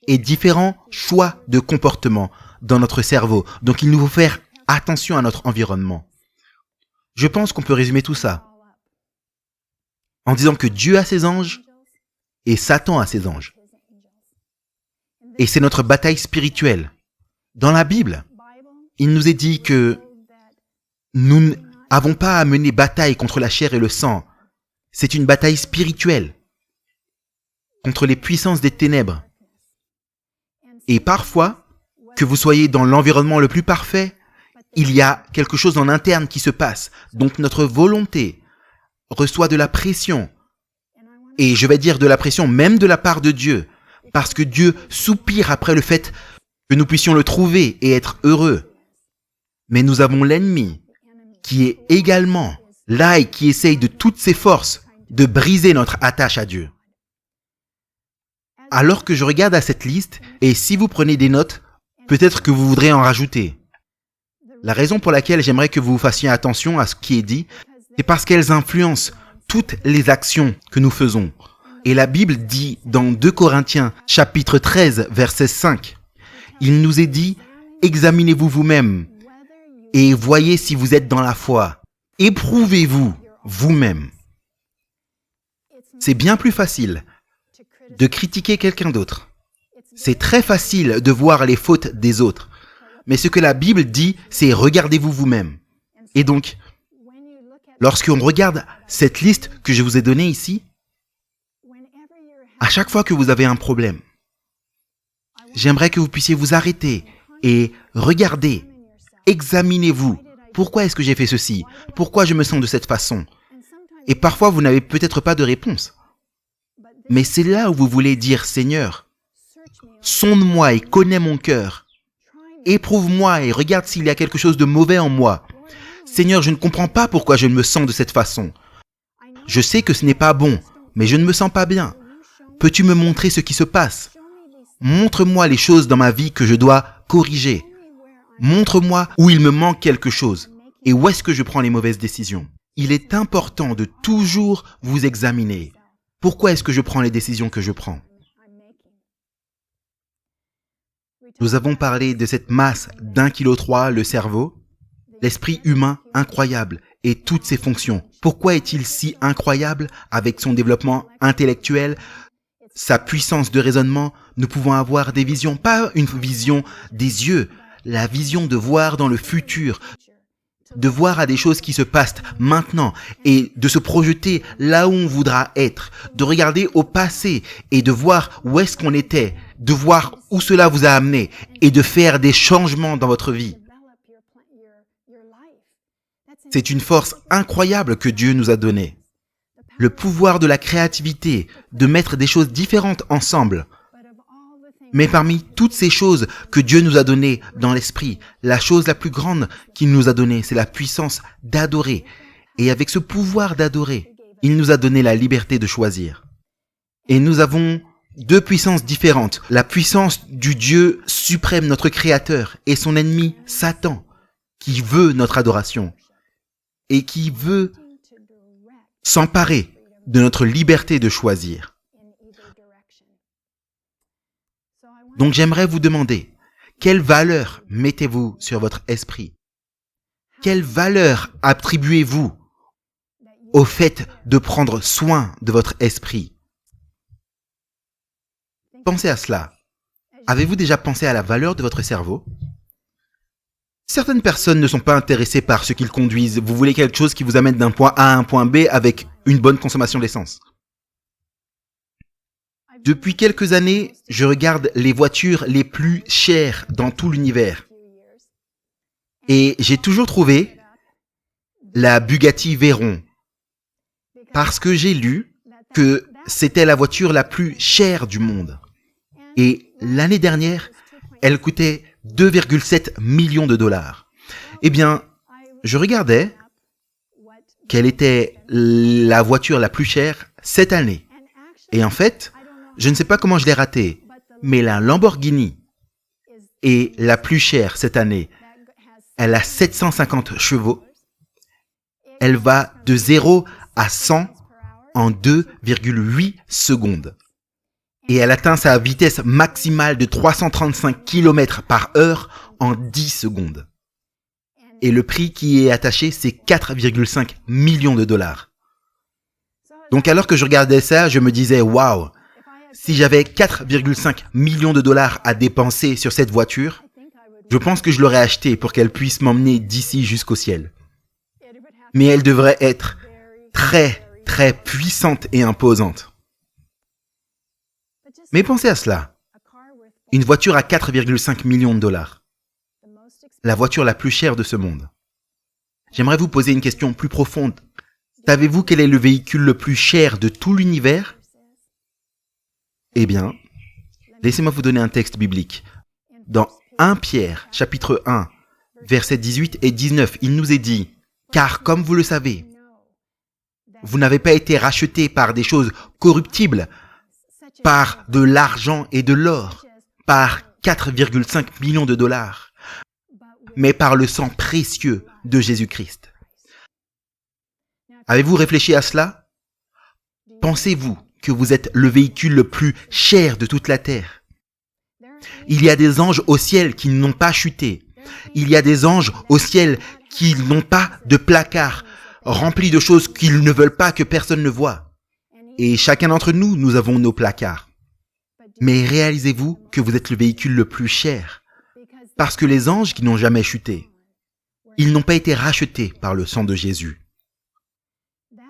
et différents choix de comportement dans notre cerveau. Donc il nous faut faire attention à notre environnement. Je pense qu'on peut résumer tout ça en disant que Dieu a ses anges et Satan a ses anges. Et c'est notre bataille spirituelle. Dans la Bible, il nous est dit que nous n'avons pas à mener bataille contre la chair et le sang. C'est une bataille spirituelle contre les puissances des ténèbres. Et parfois, que vous soyez dans l'environnement le plus parfait, il y a quelque chose en interne qui se passe. Donc notre volonté reçoit de la pression. Et je vais dire de la pression même de la part de Dieu. Parce que Dieu soupire après le fait que nous puissions le trouver et être heureux. Mais nous avons l'ennemi qui est également là et qui essaye de toutes ses forces de briser notre attache à Dieu. Alors que je regarde à cette liste, et si vous prenez des notes, peut-être que vous voudrez en rajouter. La raison pour laquelle j'aimerais que vous fassiez attention à ce qui est dit, c'est parce qu'elles influencent toutes les actions que nous faisons. Et la Bible dit dans 2 Corinthiens, chapitre 13, verset 5, il nous est dit, examinez-vous vous-même et voyez si vous êtes dans la foi. Éprouvez-vous vous-même. C'est bien plus facile de critiquer quelqu'un d'autre. C'est très facile de voir les fautes des autres. Mais ce que la Bible dit, c'est regardez-vous vous-même. Et donc, lorsqu'on regarde cette liste que je vous ai donnée ici, à chaque fois que vous avez un problème, j'aimerais que vous puissiez vous arrêter et regarder, examinez-vous. Pourquoi est-ce que j'ai fait ceci? Pourquoi je me sens de cette façon? Et parfois, vous n'avez peut-être pas de réponse. Mais c'est là où vous voulez dire, Seigneur, sonde-moi et connais mon cœur. Éprouve-moi et regarde s'il y a quelque chose de mauvais en moi. Seigneur, je ne comprends pas pourquoi je me sens de cette façon. Je sais que ce n'est pas bon, mais je ne me sens pas bien. Peux-tu me montrer ce qui se passe? Montre-moi les choses dans ma vie que je dois corriger. Montre-moi où il me manque quelque chose et où est-ce que je prends les mauvaises décisions. Il est important de toujours vous examiner. Pourquoi est-ce que je prends les décisions que je prends? Nous avons parlé de cette masse d'1,3 kg, le cerveau, l'esprit humain incroyable et toutes ses fonctions. Pourquoi est-il si incroyable avec son développement intellectuel, sa puissance de raisonnement, nous pouvons avoir des visions, pas une vision des yeux, la vision de voir dans le futur, de voir à des choses qui se passent maintenant et de se projeter là où on voudra être, de regarder au passé et de voir où est-ce qu'on était, de voir où cela vous a amené et de faire des changements dans votre vie. C'est une force incroyable que Dieu nous a donnée. Le pouvoir de la créativité, de mettre des choses différentes ensemble. Mais parmi toutes ces choses que Dieu nous a données dans l'esprit, la chose la plus grande qu'il nous a donnée, c'est la puissance d'adorer. Et avec ce pouvoir d'adorer, il nous a donné la liberté de choisir. Et nous avons deux puissances différentes. La puissance du Dieu suprême, notre Créateur, et son ennemi, Satan, qui veut notre adoration et qui veut s'emparer de notre liberté de choisir. Donc j'aimerais vous demander, quelle valeur mettez-vous sur votre esprit? Quelle valeur attribuez-vous au fait de prendre soin de votre esprit? Pensez à cela. Avez-vous déjà pensé à la valeur de votre cerveau? Certaines personnes ne sont pas intéressées par ce qu'ils conduisent. Vous voulez quelque chose qui vous amène d'un point A à un point B avec une bonne consommation d'essence. Depuis quelques années, je regarde les voitures les plus chères dans tout l'univers. Et j'ai toujours trouvé la Bugatti Veyron. Parce que j'ai lu que c'était la voiture la plus chère du monde. Et l'année dernière, elle coûtait 2,7 millions de dollars. Eh bien, je regardais quelle était la voiture la plus chère cette année. Et en fait, je ne sais pas comment je l'ai raté, mais la Lamborghini est la plus chère cette année. Elle a 750 chevaux. Elle va de 0 à 100 en 2,8 secondes. Et elle atteint sa vitesse maximale de 335 km par heure en 10 secondes. Et le prix qui est attaché, c'est 4,5 millions de dollars. Donc alors que je regardais ça, je me disais, waouh, si j'avais 4,5 millions de dollars à dépenser sur cette voiture, je pense que je l'aurais achetée pour qu'elle puisse m'emmener d'ici jusqu'au ciel. Mais elle devrait être très, très puissante et imposante. Mais pensez à cela. Une voiture à 4,5 millions de dollars. La voiture la plus chère de ce monde. J'aimerais vous poser une question plus profonde. Savez-vous quel est le véhicule le plus cher de tout l'univers? Eh bien, laissez-moi vous donner un texte biblique. Dans 1 Pierre, chapitre 1, versets 18 et 19, il nous est dit, « Car comme vous le savez, vous n'avez pas été rachetés par des choses corruptibles, par de l'argent et de l'or, par 4,5 millions de dollars, mais par le sang précieux de Jésus-Christ. » Avez-vous réfléchi à cela? Pensez-vous que vous êtes le véhicule le plus cher de toute la terre? Il y a des anges au ciel qui n'ont pas chuté. Il y a des anges au ciel qui n'ont pas de placard rempli de choses qu'ils ne veulent pas que personne ne voie. Et chacun d'entre nous, nous avons nos placards. Mais réalisez-vous que vous êtes le véhicule le plus cher. Parce que les anges qui n'ont jamais chuté, ils n'ont pas été rachetés par le sang de Jésus.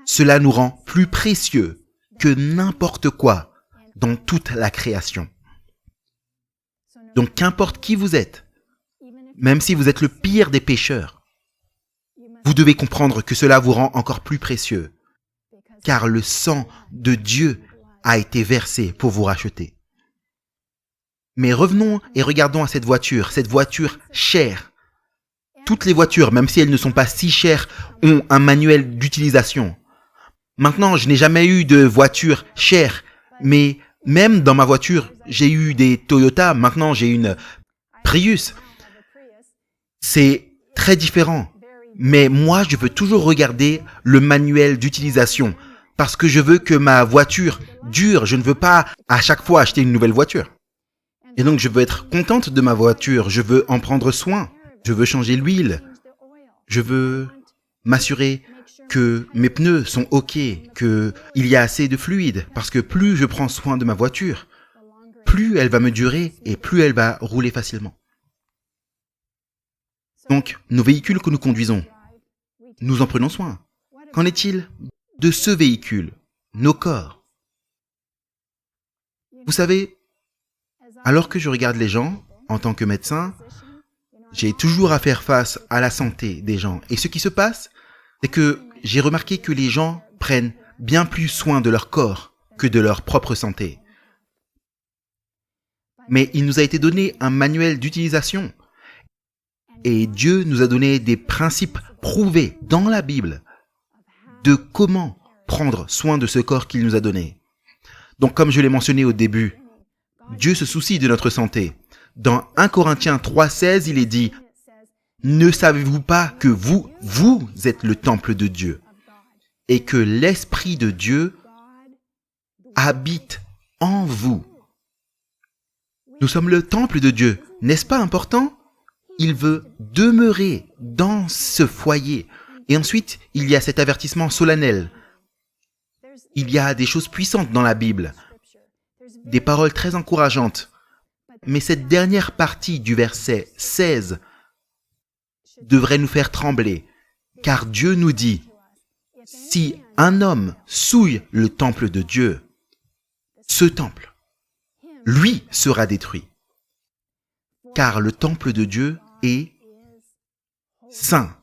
Cela nous rend plus précieux que n'importe quoi dans toute la création. Donc qu'importe qui vous êtes, même si vous êtes le pire des pécheurs, vous devez comprendre que cela vous rend encore plus précieux. Car le sang de Dieu a été versé pour vous racheter. Mais revenons et regardons à cette voiture chère. Toutes les voitures, même si elles ne sont pas si chères, ont un manuel d'utilisation. Maintenant, je n'ai jamais eu de voiture chère, mais même dans ma voiture, j'ai eu des Toyota, maintenant j'ai une Prius. C'est très différent. Mais moi, je veux toujours regarder le manuel d'utilisation. Parce que je veux que ma voiture dure. Je ne veux pas à chaque fois acheter une nouvelle voiture. Et donc, je veux être contente de ma voiture. Je veux en prendre soin. Je veux changer l'huile. Je veux m'assurer que mes pneus sont OK, qu'il y a assez de fluide, parce que plus je prends soin de ma voiture, plus elle va me durer et plus elle va rouler facilement. Donc, nos véhicules que nous conduisons, nous en prenons soin. Qu'en est-il de ce véhicule, nos corps? Vous savez, alors que je regarde les gens, en tant que médecin, j'ai toujours à faire face à la santé des gens. Et ce qui se passe, c'est que j'ai remarqué que les gens prennent bien plus soin de leur corps que de leur propre santé. Mais il nous a été donné un manuel d'utilisation. Et Dieu nous a donné des principes prouvés dans la Bible de comment prendre soin de ce corps qu'il nous a donné. Donc, comme je l'ai mentionné au début, Dieu se soucie de notre santé. Dans 1 Corinthiens 3,16, il est dit « Ne savez-vous pas que vous êtes le temple de Dieu et que l'Esprit de Dieu habite en vous ?» Nous sommes le temple de Dieu. N'est-ce pas important? Il veut demeurer dans ce foyer. Et ensuite, il y a cet avertissement solennel. Il y a des choses puissantes dans la Bible, des paroles très encourageantes. Mais cette dernière partie du verset 16 devrait nous faire trembler, car Dieu nous dit, si un homme souille le temple de Dieu, ce temple, lui sera détruit, car le temple de Dieu est saint,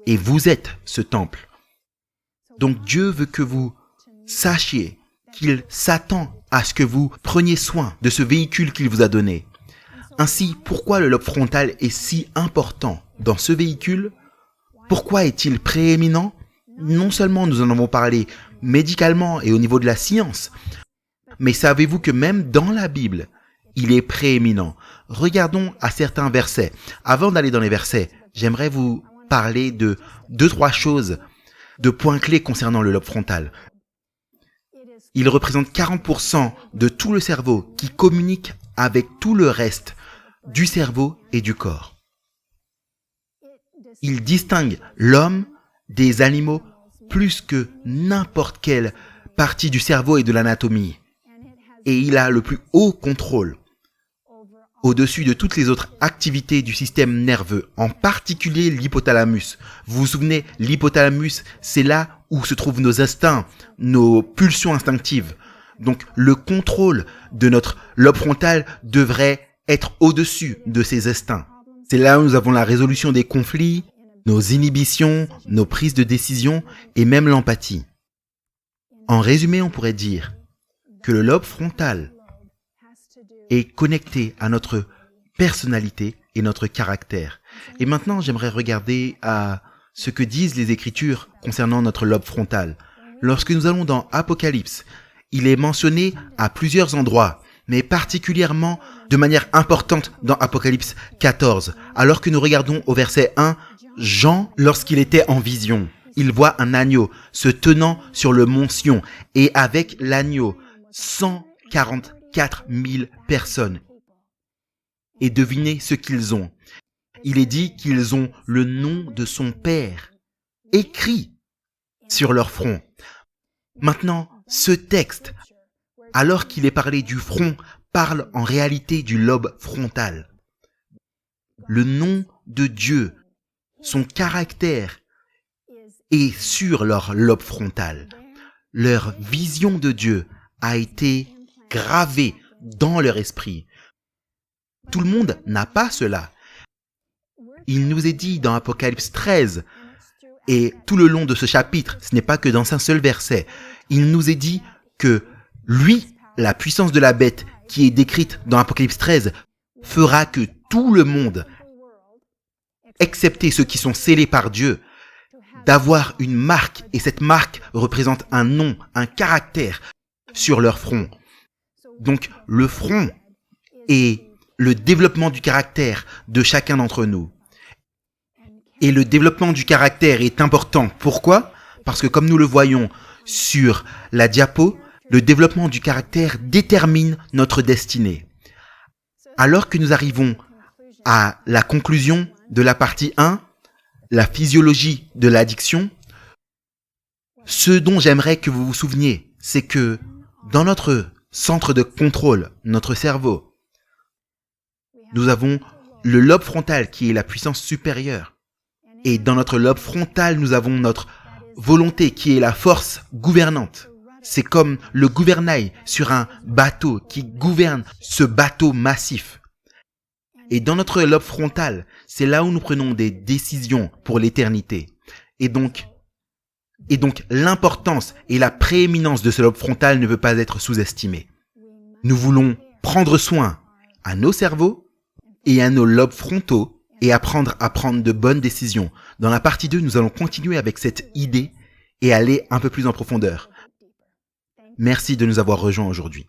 et vous êtes ce temple. Donc Dieu veut que vous sachiez qu'il s'attend à ce que vous preniez soin de ce véhicule qu'il vous a donné. Ainsi, pourquoi le lobe frontal est si important dans ce véhicule? Pourquoi est-il prééminent? Non seulement nous en avons parlé médicalement et au niveau de la science, mais savez-vous que même dans la Bible, il est prééminent? Regardons à certains versets. Avant d'aller dans les versets, j'aimerais vous parler de 2-3 choses, de points clés concernant le lobe frontal. Il représente 40% de tout le cerveau qui communique avec tout le reste du cerveau et du corps. Il distingue l'homme des animaux plus que n'importe quelle partie du cerveau et de l'anatomie. Et il a le plus haut contrôle au-dessus de toutes les autres activités du système nerveux, en particulier l'hypothalamus. Vous vous souvenez, l'hypothalamus, c'est là où se trouvent nos instincts, nos pulsions instinctives. Donc le contrôle de notre lobe frontal devrait être au-dessus de ces instincts. C'est là où nous avons la résolution des conflits, nos inhibitions, nos prises de décision et même l'empathie. En résumé, on pourrait dire que le lobe frontal est connecté à notre personnalité et notre caractère. Et maintenant, j'aimerais regarder à ce que disent les Écritures concernant notre lobe frontal. Lorsque nous allons dans Apocalypse, il est mentionné à plusieurs endroits, mais particulièrement de manière importante dans Apocalypse 14. Alors que nous regardons au verset 1, Jean, lorsqu'il était en vision, il voit un agneau se tenant sur le mont Sion, et avec l'agneau, 144 000 personnes. Et devinez ce qu'ils ont. Il est dit qu'ils ont le nom de son Père écrit sur leur front. Maintenant, ce texte, alors qu'il est parlé du front, parle en réalité du lobe frontal. Le nom de Dieu, son caractère est sur leur lobe frontal. Leur vision de Dieu a été gravée dans leur esprit. Tout le monde n'a pas cela. Il nous est dit dans Apocalypse 13, et tout le long de ce chapitre, ce n'est pas que dans un seul verset, il nous est dit que lui, la puissance de la bête qui est décrite dans Apocalypse 13, fera que tout le monde, excepté ceux qui sont scellés par Dieu, d'avoir une marque, et cette marque représente un nom, un caractère sur leur front. Donc le front est le développement du caractère de chacun d'entre nous. Et le développement du caractère est important. Pourquoi? Parce que comme nous le voyons sur la diapo, le développement du caractère détermine notre destinée. Alors que nous arrivons à la conclusion de la partie 1, la physiologie de l'addiction, Ce dont j'aimerais que vous vous souveniez, c'est que dans notre centre de contrôle, notre cerveau, nous avons le lobe frontal qui est la puissance supérieure. Et dans notre lobe frontal, nous avons notre volonté qui est la force gouvernante. C'est comme le gouvernail sur un bateau qui gouverne ce bateau massif. Et dans notre lobe frontal, c'est là où nous prenons des décisions pour l'éternité. Et donc l'importance et la prééminence de ce lobe frontal ne peut pas être sous-estimée. Nous voulons prendre soin à nos cerveaux et à nos lobes frontaux et apprendre à prendre de bonnes décisions. Dans la partie 2, nous allons continuer avec cette idée et aller un peu plus en profondeur. Merci de nous avoir rejoints aujourd'hui.